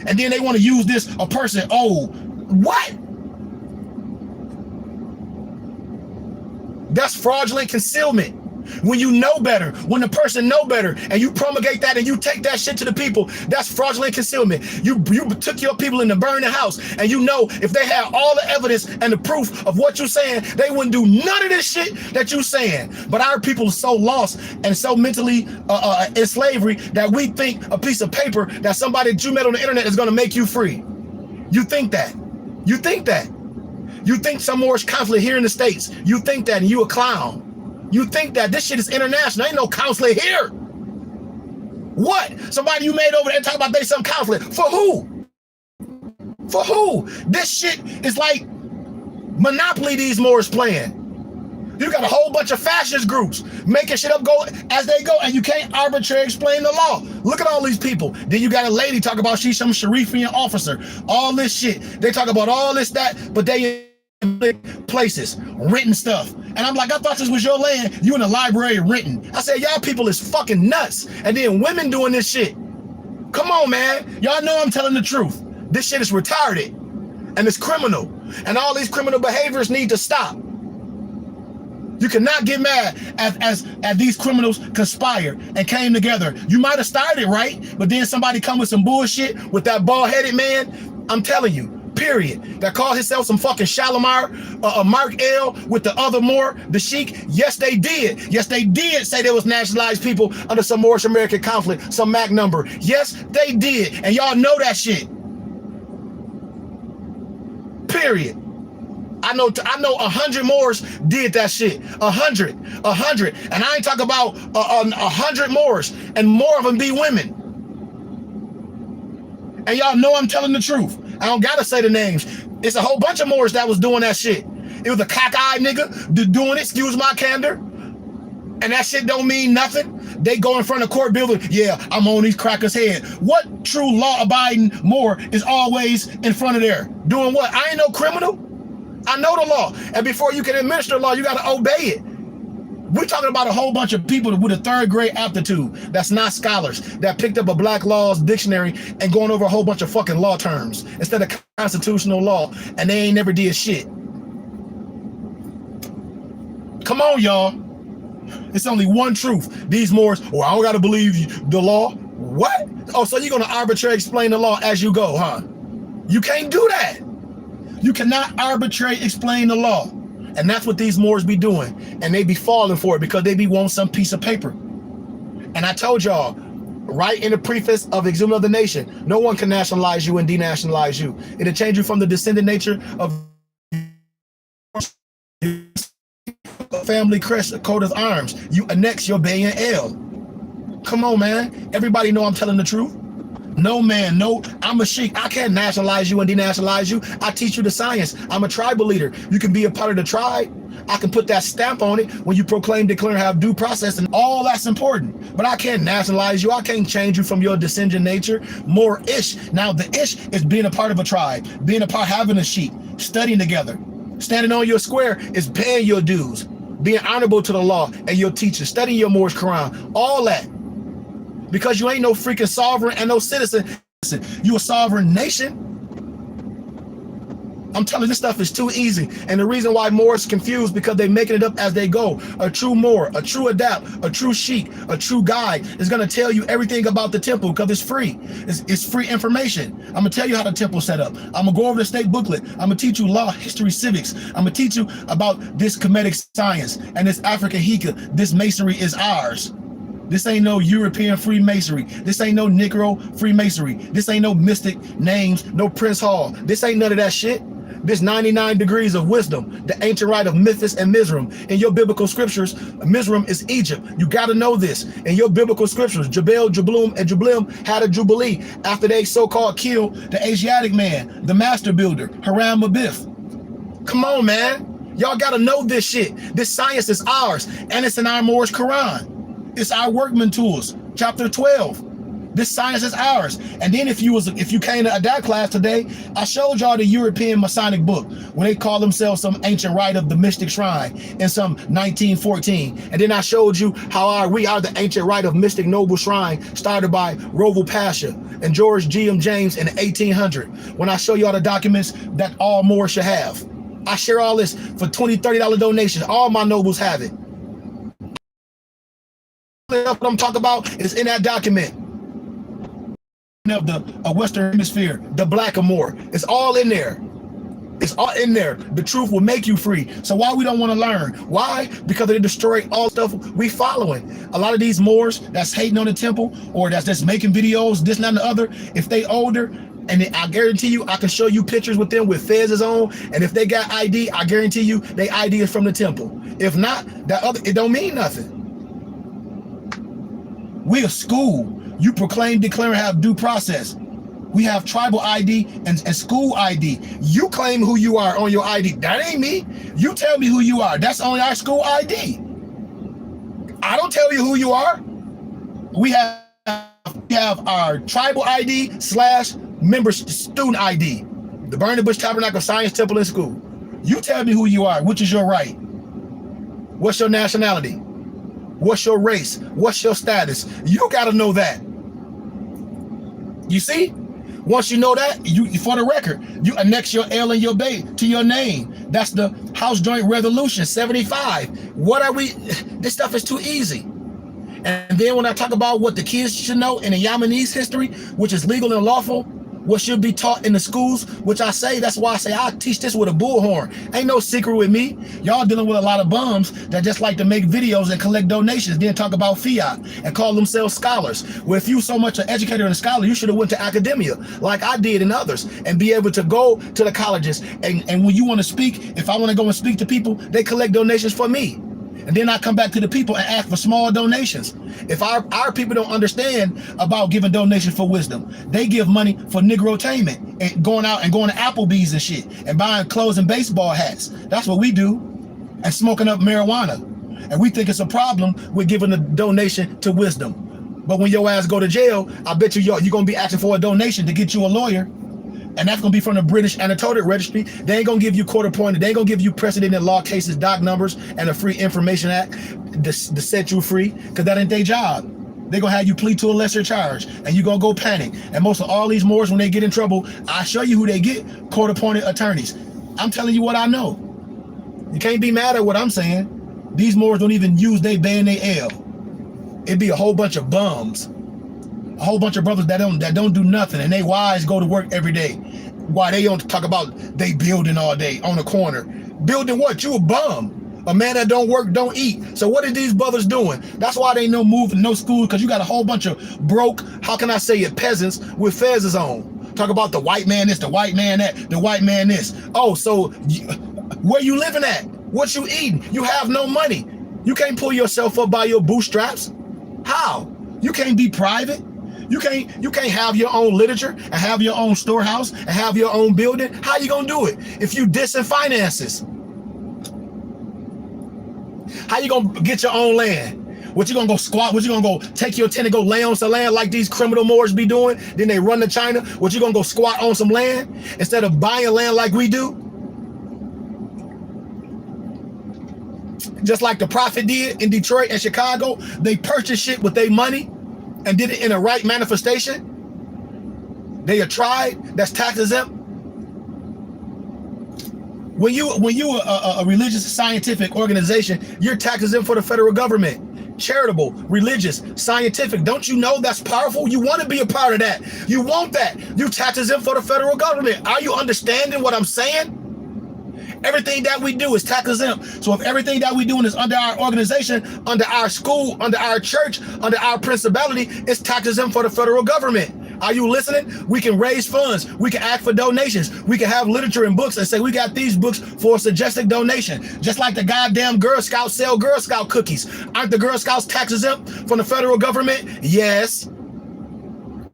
And then they want to use this, a person old. What? That's fraudulent concealment. When you know better, when the person know better, and you promulgate that and you take that shit to the people, that's fraudulent concealment. You took your people in the burning house, and you know if they had all the evidence and the proof of what you're saying, they wouldn't do none of this shit that you're saying. But our people are so lost and so mentally in slavery that we think a piece of paper that somebody that you met on the internet is going to make you free. You think that. You think that. You think some Moorish conflict here in the States. You think that, and you a clown. You think that this shit is international. Ain't no consulate here. What? Somebody you made over there talk about they some consulate. For who? For who? This shit is like Monopoly these Moors playing. You got a whole bunch of fascist groups making shit up go as they go, and you can't arbitrarily explain the law. Look at all these people. Then you got a lady talk about she's some Sharifian officer. All this shit. They talk about all this, that, but they in places, renting stuff. And I'm like, I thought this was your land. You in the library renting. I said, y'all people is fucking nuts. And then women doing this shit. Come on, man. Y'all know I'm telling the truth. This shit is retarded. And it's criminal. And all these criminal behaviors need to stop. You cannot get mad as these criminals conspire and came together. You might have started right, but then somebody come with some bullshit with that bald-headed man. I'm telling you, period. That called himself some fucking Shalimar, Mark L with the other Moor, the Sheik. Yes, they did. Yes, they did say there was nationalized people under some Moorish American conflict, some MAC number. Yes, they did. And y'all know that shit. Period. I know 100 Moors did that shit. 100. And I ain't talking about 100 Moors, and more of them be women. And y'all know I'm telling the truth. I don't gotta say the names. It's a whole bunch of Moors that was doing that shit. It was a cockeyed nigga doing it, excuse my candor. And that shit don't mean nothing. They go in front of court building, yeah, I'm on these crackers' head. What true law-abiding Moor is always in front of there? Doing what? I ain't no criminal. I know the law. And before you can administer law, you got to obey it. We're talking about a whole bunch of people with a third grade aptitude that's not scholars, that picked up a black laws dictionary and going over a whole bunch of fucking law terms instead of constitutional law, and they ain't never did shit. Come on, y'all. It's only one truth. These Moors, I don't got to believe the law. What? Oh, so you're going to arbitrarily explain the law as you go, huh? You can't do that. You cannot arbitrarily explain the law. And that's what these Moors be doing. And they be falling for it because they be wanting some piece of paper. And I told y'all, right in the preface of Exhumed of the Nation, no one can nationalize you and denationalize you. It'll change you from the descendant nature of family crest, coat of arms. You annex your Bay and L. Come on, man. Everybody know I'm telling the truth. No, man, no, I'm a sheik. I can't nationalize you and denationalize you. I teach you the science. I'm a tribal leader. You can be a part of the tribe. I can put that stamp on it when you proclaim, declare, have due process, and all that's important. But I can't nationalize you. I can't change you from your descendant nature. More ish. Now, the ish is being a part of a tribe, being a part, having a sheik, studying together. Standing on your square is paying your dues, being honorable to the law and your teacher, studying your Moorish Quran, all that. Because you ain't no freaking sovereign and no citizen. You a sovereign nation. I'm telling you, this stuff is too easy. And the reason why Moors confused because they're making it up as they go. A true Moor, a true adapt, a true sheik, a true guide is going to tell you everything about the temple because it's free. It's free information. I'm going to tell you how the temple's set up. I'm going to go over the state booklet. I'm going to teach you law, history, civics. I'm going to teach you about this Kemetic science and this African Hika. This masonry is ours. This ain't no European Freemasonry. This ain't no Negro Freemasonry. This ain't no mystic names, no Prince Hall. This ain't none of that shit. This 99 degrees of wisdom, the ancient rite of Memphis and Mizraim. In your biblical scriptures, Mizraim is Egypt. You got to know this. In your biblical scriptures, Jabal, Jabloom, and Jublim had a jubilee after they so-called killed the Asiatic man, the master builder, Hiram Abith. Come on, man. Y'all got to know this shit. This science is ours, and it's in our Moorish Quran. It's our workman tools, chapter 12. This science is ours. And then if you came to that class today, I showed y'all the European Masonic book when they call themselves some ancient rite of the mystic shrine in some 1914. And then I showed you how we are the ancient rite of mystic noble shrine started by Roval Pasha and George G.M. James in 1800. When I show y'all the documents that all Moors should have. I share all this for $20, $30 donations. All my nobles have it. What I'm talking about is in that document of the Western Hemisphere, the Blackamoor. It's all in there. It's all in there. The truth will make you free. So why we don't want to learn? Why? Because they destroy all stuff we following. A lot of these Moors that's hating on the temple or that's just making videos, this, that, and the other, if they older, and I guarantee you, I can show you pictures with them with fezes on. And if they got ID, I guarantee you, they ID is from the temple. If not, it don't mean nothing. We a school. You proclaim, declare, and have due process. We have tribal ID and school ID. You claim who you are on your ID. That ain't me. You tell me who you are. That's on our school ID. I don't tell you who you are. We have our tribal ID / member student ID. The Burning Bush Tabernacle Science Temple and School. You tell me who you are, which is your right. What's your nationality? What's your race? What's your status? You got to know that. You see? Once you know that, you for the record, you annex your L and your B to your name. That's the House Joint Resolution 75. What are we? This stuff is too easy. And then when I talk about what the kids should know in the Yemenis history, which is legal and lawful, what should be taught in the schools, which I say, that's why I say I teach this with a bullhorn. Ain't no secret with me. Y'all dealing with a lot of bums that just like to make videos and collect donations, then talk about fiat and call themselves scholars. Well, if you so much an educator and a scholar, you should have went to academia like I did and others and be able to go to the colleges. And when you want to speak, if I want to go and speak to people, they collect donations for me. And then I come back to the people and ask for small donations. If our people don't understand about giving donations for wisdom, they give money for Negrotainment and going out and going to Applebee's and shit and buying clothes and baseball hats. That's what we do. And smoking up marijuana. And we think it's a problem with giving a donation to wisdom. But when your ass go to jail, I bet you're going to be asking for a donation to get you a lawyer. And that's going to be from the British Annotated Registry. They ain't going to give you court appointed. They ain't going to give you precedent in law cases, doc numbers, and a Free Information Act to set you free, because that ain't their job. They're going to have you plead to a lesser charge, and you're going to go panic. And most of all these Moors, when they get in trouble, I show you who they get, court appointed attorneys. I'm telling you what I know. You can't be mad at what I'm saying. These Moors don't even use they bay and they L. It'd be a whole bunch of bums. A whole bunch of brothers that don't do nothing, and they wives go to work every day. Why they don't talk about they building all day on the corner? Building what? You a bum. A man that don't work don't eat. So what are these brothers doing? That's why they no move, no school, because you got a whole bunch of broke, how can I say it, peasants with fezzes on. Talk about the white man this, the white man that, the white man this. Oh, so where you living at? What you eating? You have no money. You can't pull yourself up by your bootstraps. How? You can't be private. You can't have your own literature and have your own storehouse and have your own building. How you gonna do it if you dissing finances? How you gonna get your own land? What you gonna go squat? What you gonna go take your tent and go lay on some land like these criminal Moors be doing? Then they run to China. What you gonna go squat on some land instead of buying land like we do? Just like the Prophet did in Detroit and Chicago, they purchased shit with their money and did it in a right manifestation. They a tribe that's tax exempt. When you a religious scientific organization, you're tax exempt for the federal government. Charitable, religious, scientific. Don't you know that's powerful? You want to be a part of that. You want that. You tax exempt for the federal government. Are you understanding what I'm saying? Everything that we do is tax exempt. So if everything that we doing is under our organization, under our school, under our church, under our principality, it's tax exempt for the federal government. Are you listening? We can raise funds. We can ask for donations. We can have literature and books and say we got these books for a suggested donation. Just like the goddamn Girl Scouts sell Girl Scout cookies. Aren't the Girl Scouts tax exempt from the federal government? Yes.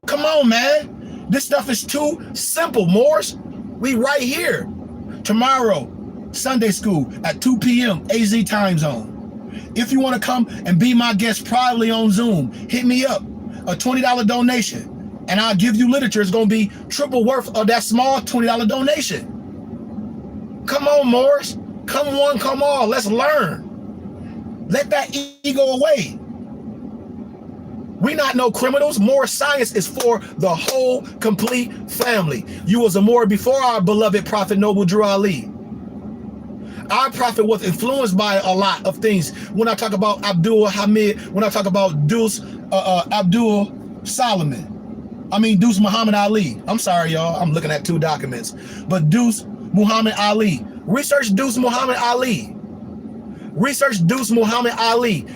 Come on, man. This stuff is too simple, Moors. We right here. Tomorrow, Sunday school at 2 p.m. AZ time zone. If you want to come and be my guest privately on Zoom, hit me up. A $20 donation. And I'll give you literature. It's going to be triple worth of that small $20 donation. Come on, Moors. Come one, come all. Let's learn. Let that ego away. We not no criminals. Moor science is for the whole complete family. You was a Moor before our beloved Prophet Noble Drew Ali. Our prophet was influenced by a lot of things. When I talk about Abdul Hamid, when I talk about Deuce Abdul Solomon, Deuce Muhammad Ali. I'm sorry, y'all. I'm looking at two documents. But Deuce Muhammad Ali. Research Deuce Muhammad Ali. Research Deuce Muhammad Ali.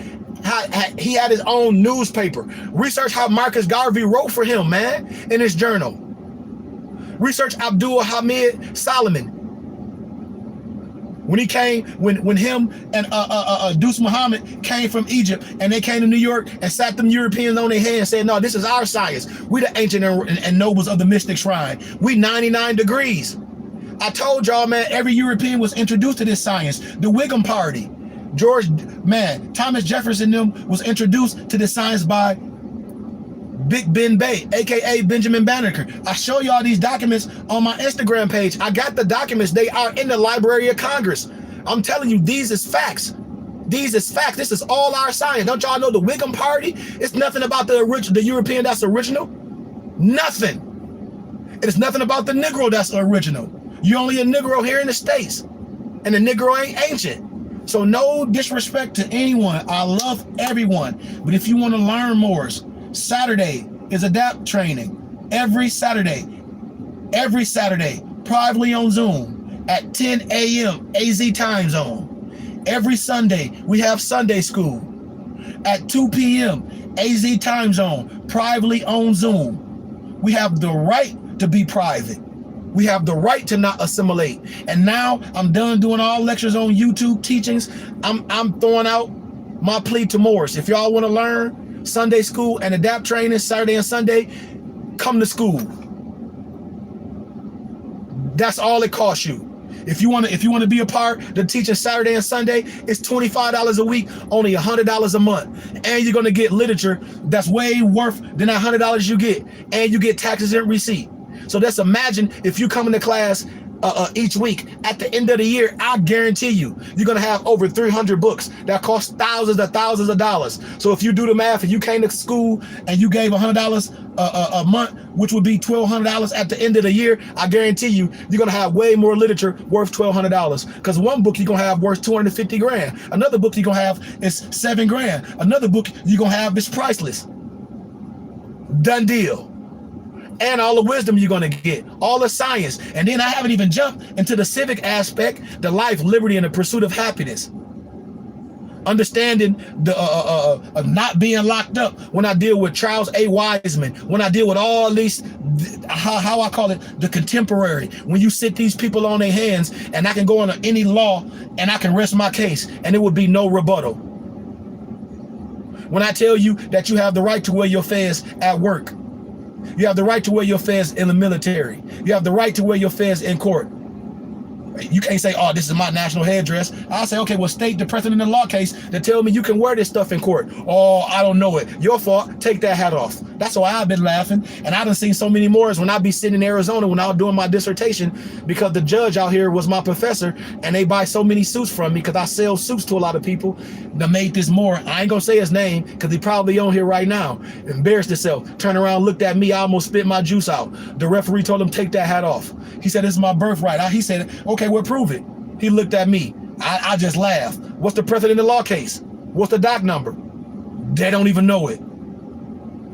He had his own newspaper. Research how Marcus Garvey wrote for him, man, in his journal. Research Abdul Hamid Solomon. When he came, when him and Deuce Muhammad came from Egypt and they came to New York and sat them Europeans on their head and said, no, this is our science. We the ancient and nobles of the mystic shrine. We 99 degrees. I told y'all, man, every European was introduced to this science. The Whigham Party. Thomas Jefferson them was introduced to this science by Big Ben Bay, aka Benjamin Banneker. I show y'all these documents on my Instagram page. I got the documents. They are in the Library of Congress. I'm telling you, these is facts. These is facts. This is all our science. Don't y'all know the Whigham Party? It's nothing about the European that's original. Nothing. It is nothing about the Negro that's original. You're only a Negro here in the States, and the Negro ain't ancient. So no disrespect to anyone. I love everyone. But if you want to learn more, Saturday is ADAPT training. Every Saturday, privately on Zoom at 10 a.m. AZ time zone. Every Sunday, we have Sunday school at 2 p.m. AZ time zone, privately on Zoom. We have the right to be private. We have the right to not assimilate. And now I'm done doing all lectures on YouTube teachings. I'm throwing out my plea to Morris. If y'all want to learn Sunday school and ADAPT training Saturday and Sunday, come to school. That's all it costs you. If you want to be a part of the teaching Saturday and Sunday, it's $25 a week, only $100 a month. And you're going to get literature that's way worth than that $100 you get. And you get taxes and receipt. So just imagine if you come into class each week, at the end of the year, I guarantee you're going to have over 300 books that cost thousands of dollars. So if you do the math and you came to school and you gave $100 a month, which would be $1,200 at the end of the year, I guarantee you're going to have way more literature worth $1,200. Because one book you're going to have worth 250 grand. Another book you're going to have is 7 grand. Another book you're going to have is priceless. Done deal. And all the wisdom you're going to get, all the science. And then I haven't even jumped into the civic aspect, the life, liberty, and the pursuit of happiness. Understanding the of not being locked up when I deal with Charles A. Wiseman, when I deal with all these, how I call it, the contemporary. When you sit these people on their hands and I can go into any law and I can rest my case and it would be no rebuttal. When I tell you that you have the right to wear your fez at work, you have the right to wear your fez in the military. You have the right to wear your fez in court. You can't say, oh, this is my national headdress. I'll say, okay, well, state the precedent in the law case to tell me you can wear this stuff in court. Oh, I don't know it. Your fault. Take that hat off. That's why I've been laughing. And I done seen so many more when I be sitting in Arizona when I was doing my dissertation, because the judge out here was my professor and they buy so many suits from me because I sell suits to a lot of people that made this more. I ain't gonna say his name because he probably on here right now. Embarrassed himself. Turned around, looked at me. I almost spit my juice out. The referee told him, take that hat off. He said, this is my birthright. He said, okay, well, prove it. He looked at me. I just laughed. What's the precedent in the law case? What's the doc number? They don't even know it.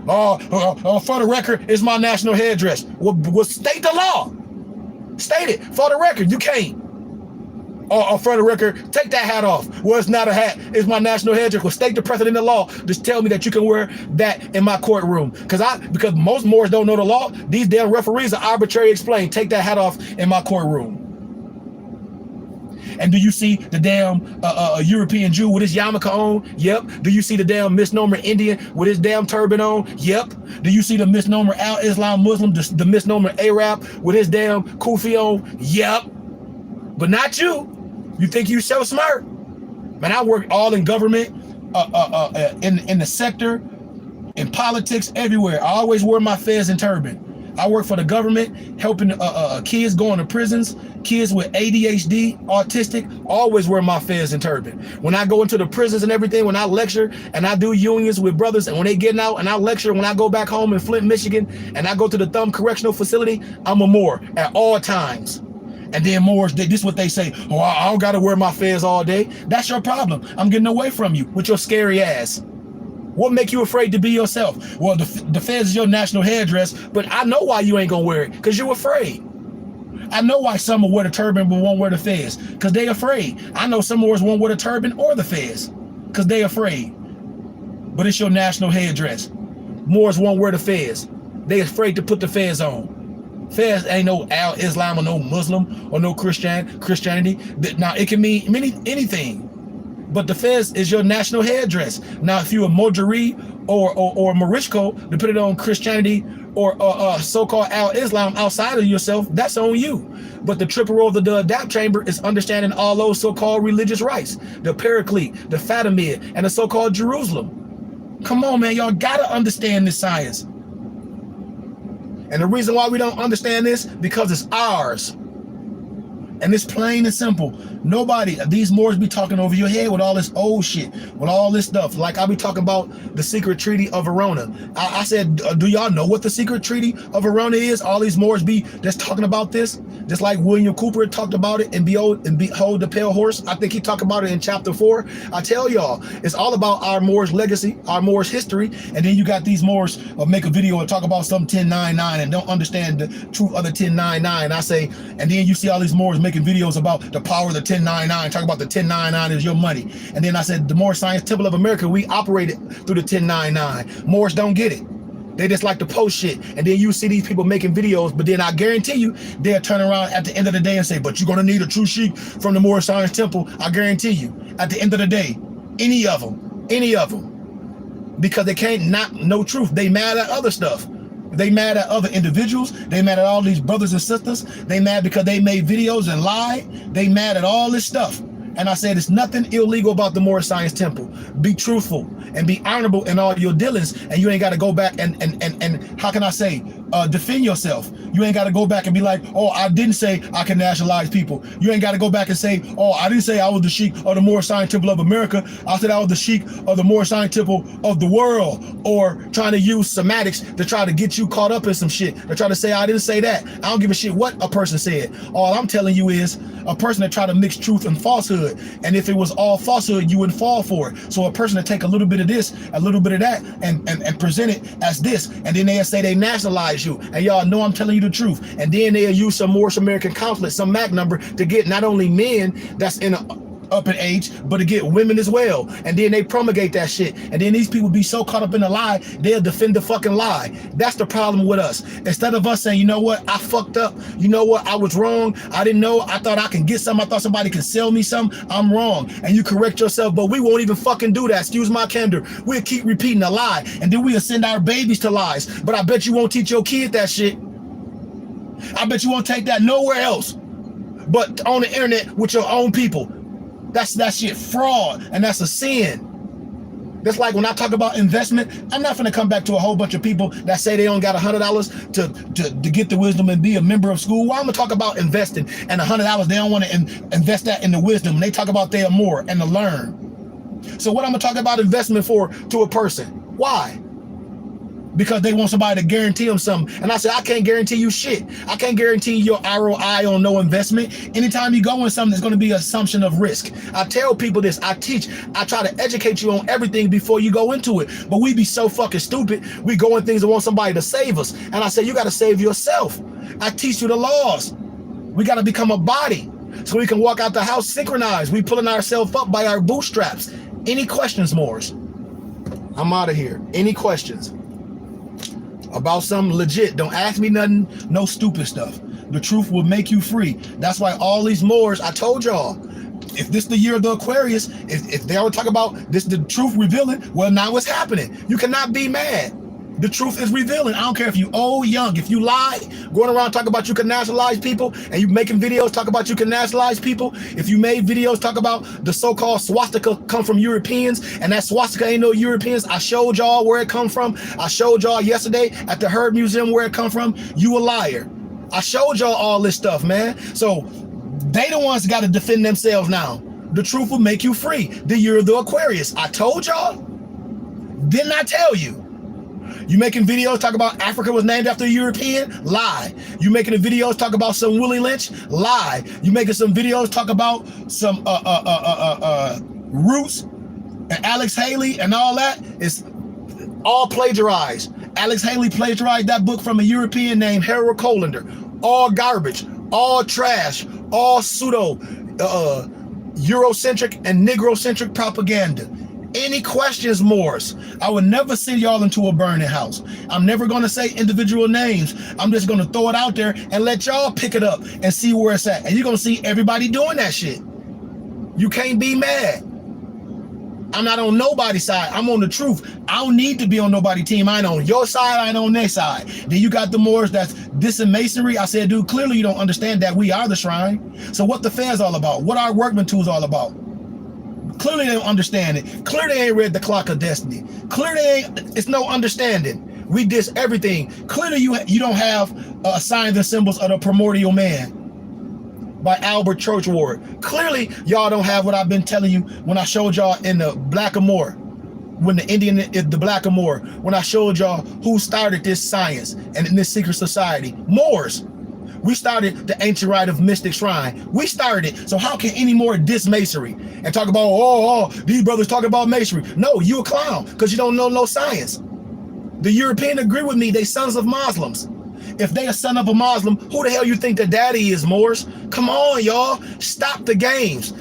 For the record, it's my national headdress. Well, state the law. State it. For the record, you can't. For the record, take that hat off. Well, it's not a hat. It's my national headdress. Well, state the precedent in the law. Just tell me that you can wear that in my courtroom. Because most Moors don't know the law. These damn referees are arbitrary explain. Take that hat off in my courtroom. And do you see the damn European Jew with his yarmulke on? Yep. Do you see the damn misnomer Indian with his damn turban on? Yep. Do you see the misnomer Al-Islam Muslim, the misnomer Arab with his damn kufi on? Yep. But not you. You think you so smart? Man, I work all in government, in the sector, in politics, everywhere. I always wear my fez and turban. I work for the government, helping kids going to prisons, kids with ADHD, autistic, always wear my fez and turban. When I go into the prisons and everything, when I lecture and I do unions with brothers, and when they getting out and I lecture, when I go back home in Flint, Michigan, and I go to the Thumb Correctional Facility, I'm a Moor at all times. And then Moors, this is what they say, oh, I don't got to wear my fez all day. That's your problem. I'm getting away from you with your scary ass. What make you afraid to be yourself? Well, the fez is your national headdress, but I know why you ain't gonna wear it, because you're afraid. I know why some will wear the turban but won't wear the fez, because they afraid. I know some Moors won't wear the turban or the fez, because they afraid. But it's your national headdress. Moors won't wear the fez. They afraid to put the fez on. Fez ain't no Al-Islam or no Muslim or no Christianity. Now, it can mean anything. But the Fez is your national headdress. Now, if you're a Mojari or Marishko, depending on Christianity or so-called Al-Islam outside of yourself, that's on you. But the triple role of the adapt chamber is understanding all those so-called religious rites, the Paraclete, the Fatimid, and the so-called Jerusalem. Come on, man, y'all gotta understand this science. And the reason why we don't understand this, because it's ours. And it's plain and simple. Nobody, these Moors be talking over your head with all this old shit, with all this stuff. Like I be talking about the secret treaty of Verona. I said, do y'all know what the secret treaty of Verona is? All these Moors be just talking about this. Just like William Cooper talked about it in Behold the Pale Horse. I think he talked about it in chapter 4. I tell y'all, it's all about our Moors legacy, our Moors history. And then you got these Moors make a video and talk about some 1099 and don't understand the truth of the 1099. I say, and then you see all these Moors making videos about the power of the 1099, talk about the 1099 is your money. And then I said, the Moorish Science Temple of America, we operated through the 1099. Moors don't get it. They just like to post shit. And then you see these people making videos, but then I guarantee you, they'll turn around at the end of the day and say, but you're gonna need a true sheik from the Moorish Science Temple. I guarantee you, at the end of the day, any of them, because they can't not know truth. They mad at other stuff. They mad at other individuals. They mad at all these brothers and sisters. They mad because they made videos and lied. They mad at all this stuff. And I said, it's nothing illegal about the Moorish Science Temple. Be truthful and be honorable in all your dealings. And you ain't got to go back and how can I say, defend yourself. You ain't got to go back and be like, oh, I didn't say I can nationalize people. You ain't got to go back and say, oh, I didn't say I was the sheik of the Moorish Science Temple of America. I said I was the sheik of the Moorish Science Temple of the world. Or trying to use semantics to try to get you caught up in some shit. To try to say I didn't say that. I don't give a shit what a person said. All I'm telling you is a person that try to mix truth and falsehood. And if it was all falsehood, you wouldn't fall for it. So a person that take a little bit of this, a little bit of that, and present it as this, and then they'll say they nationalize you. And y'all know I'm telling you the truth. And then they'll use some Moorish American consulate, some MAC number, to get not only men that's in a up in age, but to get women as well. And then they promulgate that shit. And then these people be so caught up in the lie, they'll defend the fucking lie. That's the problem with us. Instead of us saying, you know what, I fucked up. You know what, I was wrong. I didn't know. I thought I can get something. I thought somebody could sell me something. I'm wrong. And you correct yourself, but we won't even fucking do that. Excuse my candor. We'll keep repeating a lie. And then we'll send our babies to lies. But I bet you won't teach your kid that shit. I bet you won't take that nowhere else but on the internet with your own people. That's that shit fraud, and that's a sin. That's like when I talk about investment, I'm not gonna come back to a whole bunch of people that say they don't got $100 to get the wisdom and be a member of school. Well, I'm gonna talk about investing, and $100 they don't want to invest that in the wisdom. They talk about they are more and to learn. So what I'm gonna talk about investment for to a person? Why? Because they want somebody to guarantee them something. And I said, I can't guarantee you shit. I can't guarantee your ROI on no investment. Anytime you go in something, there's going to be an assumption of risk. I tell people this, I teach, I try to educate you on everything before you go into it. But we be so fucking stupid. We go in things and want somebody to save us. And I say, you got to save yourself. I teach you the laws. We got to become a body so we can walk out the house synchronized. We pulling ourselves up by our bootstraps. Any questions, Moors? I'm out of here. Any questions? About something legit. Don't ask me nothing, no stupid stuff. The truth will make you free. That's why all these Moors, I told y'all, if this the year of the Aquarius, if they always talk about this, the truth revealing, well, now it's happening. You cannot be mad. The truth is revealing. I don't care if you old, young, if you lie, going around talking about you can nationalize people, and you making videos talk about you can nationalize people. If you made videos talk about the so-called swastika come from Europeans, and that swastika ain't no Europeans, I showed y'all where it come from. I showed y'all yesterday at the Herb Museum where it come from. You a liar. I showed y'all all this stuff, man. So they the ones got to defend themselves now. The truth will make you free. The year of the Aquarius. I told y'all. Didn't I tell you? You making videos talk about Africa was named after a European? Lie. You making the videos talk about some Willie Lynch? Lie. You making some videos talk about some Roots and Alex Haley and all that? It's all plagiarized. Alex Haley plagiarized that book from a European named Harold Colander. All garbage, all trash, all pseudo Eurocentric and Negrocentric propaganda. Any questions, Moors? I would never send y'all into a burning house. I'm never going to say individual names. I'm just going to throw it out there and let y'all pick it up and see where it's at. And you're going to see everybody doing that shit. You can't be mad. I'm not on nobody's side. I'm on the truth. I don't need to be on nobody's team. I ain't on your side. I ain't on their side. Then you got the Moors that's dissing masonry. I said, dude, clearly you don't understand that we are the shrine. So what the fair's all about? What our workman tools all about? Clearly they don't understand it. Clearly they ain't read the Clock of Destiny. Clearly it's no understanding. We diss everything. Clearly you don't have signs and symbols of the primordial man by Albert Churchward. Clearly y'all don't have what I've been telling you when I showed y'all in the Blackamoor, when the Indian is the Blackamoor, when I showed y'all who started this science and in this secret society. Moors. We started the ancient rite of mystic shrine. We started it. So how can any more diss masonry and talk about, oh, these brothers talking about masonry? No, you a clown because you don't know no science. The European agree with me. They sons of Muslims. If they a son of a Muslim, who the hell you think the daddy is, Moors? Come on, y'all. Stop the games.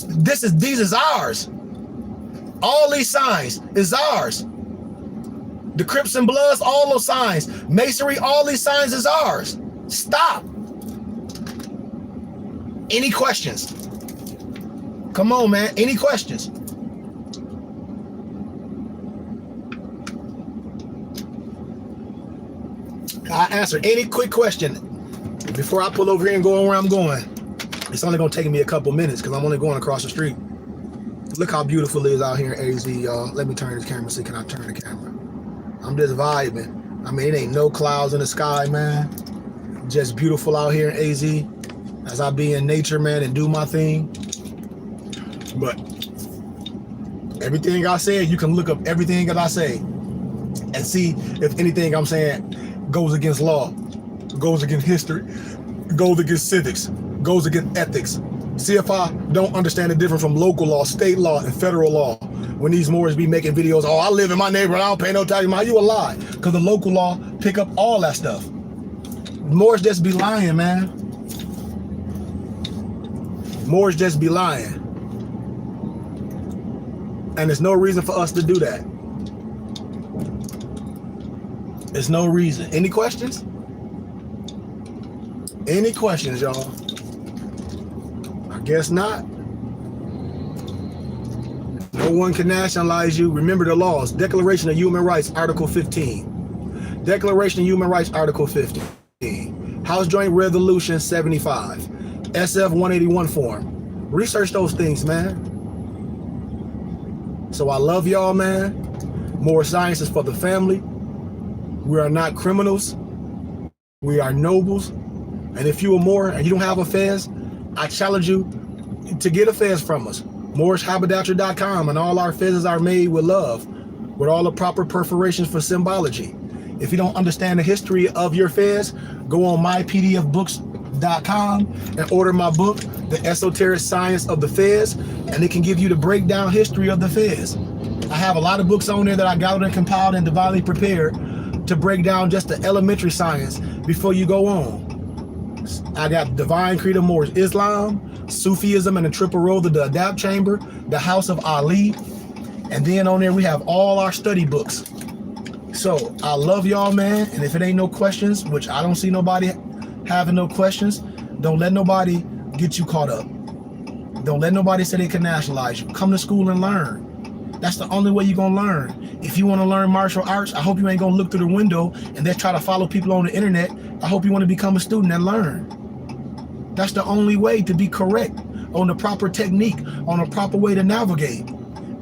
These is ours. All these signs is ours. The Crips and Bloods, all those signs. Masonry, all these signs is ours. Stop. Any questions? Come on, man. Any questions? I answer any quick question before I pull over here and go where I'm going. It's only gonna take me a couple minutes because I'm only going across the street. Look how beautiful it is out here in AZ, y'all. Let me turn this camera. See, can I turn the camera? I'm just vibing. I mean, it ain't no clouds in the sky, man. Just beautiful out here in AZ as I be in nature, man, and do my thing. But everything I said, you can look up everything that I say and see if anything I'm saying goes against law, goes against history, goes against civics, goes against ethics. See if I don't understand the difference from local law, state law, and federal law. When these Moors be making videos, oh, I live in my neighborhood, I don't pay no taxes. You a lie, because the local law pick up all that stuff. Moors just be lying, man. Moors just be lying. And there's no reason for us to do that. There's no reason. Any questions? Any questions, y'all? I guess not. No one can nationalize you. Remember the laws. Declaration of Human Rights, Article 15. Declaration of Human Rights, Article 15. House Joint Resolution 75. SF 181 form. Research those things, man. So I love y'all, man. More science is for the family. We are not criminals. We are nobles. And if you are Moor and you don't have a fez, I challenge you to get a fez from us. MoorsHaberdasher.com, and all our fezzes are made with love, with all the proper perforations for symbology. If you don't understand the history of your fez, go on mypdfbooks.com and order my book, The Esoteric Science of the Fez, and it can give you the breakdown history of the fez. I have a lot of books on there that I gathered and compiled and divinely prepared to break down just the elementary science before you go on. I got Divine Creed of Moors Islam, Sufism and the Triple Road of the Adapt Chamber, the House of Ali, and then on there we have all our study books. So I love y'all, man, and if it ain't no questions, which I don't see nobody having no questions, don't let nobody get you caught up. Don't let nobody say they can nationalize you. Come to school and learn. That's the only way you're gonna learn. If you want to learn martial arts, I hope you ain't gonna look through the window and then try to follow people on the internet. I hope you want to become a student and learn. That's the only way to be correct on the proper technique, on a proper way to navigate.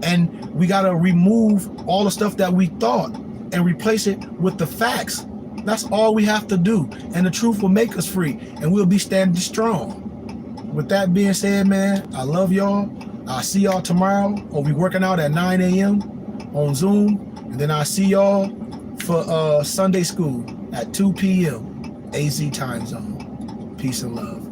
And we gotta remove all the stuff that we thought and replace it with the facts. That's all we have to do. And the truth will make us free and we'll be standing strong. With that being said, man, I love y'all. I'll see y'all tomorrow. We'll be working out at 9 a.m. on Zoom. And then I'll see y'all for Sunday school at 2 p.m. AZ time zone. Peace and love.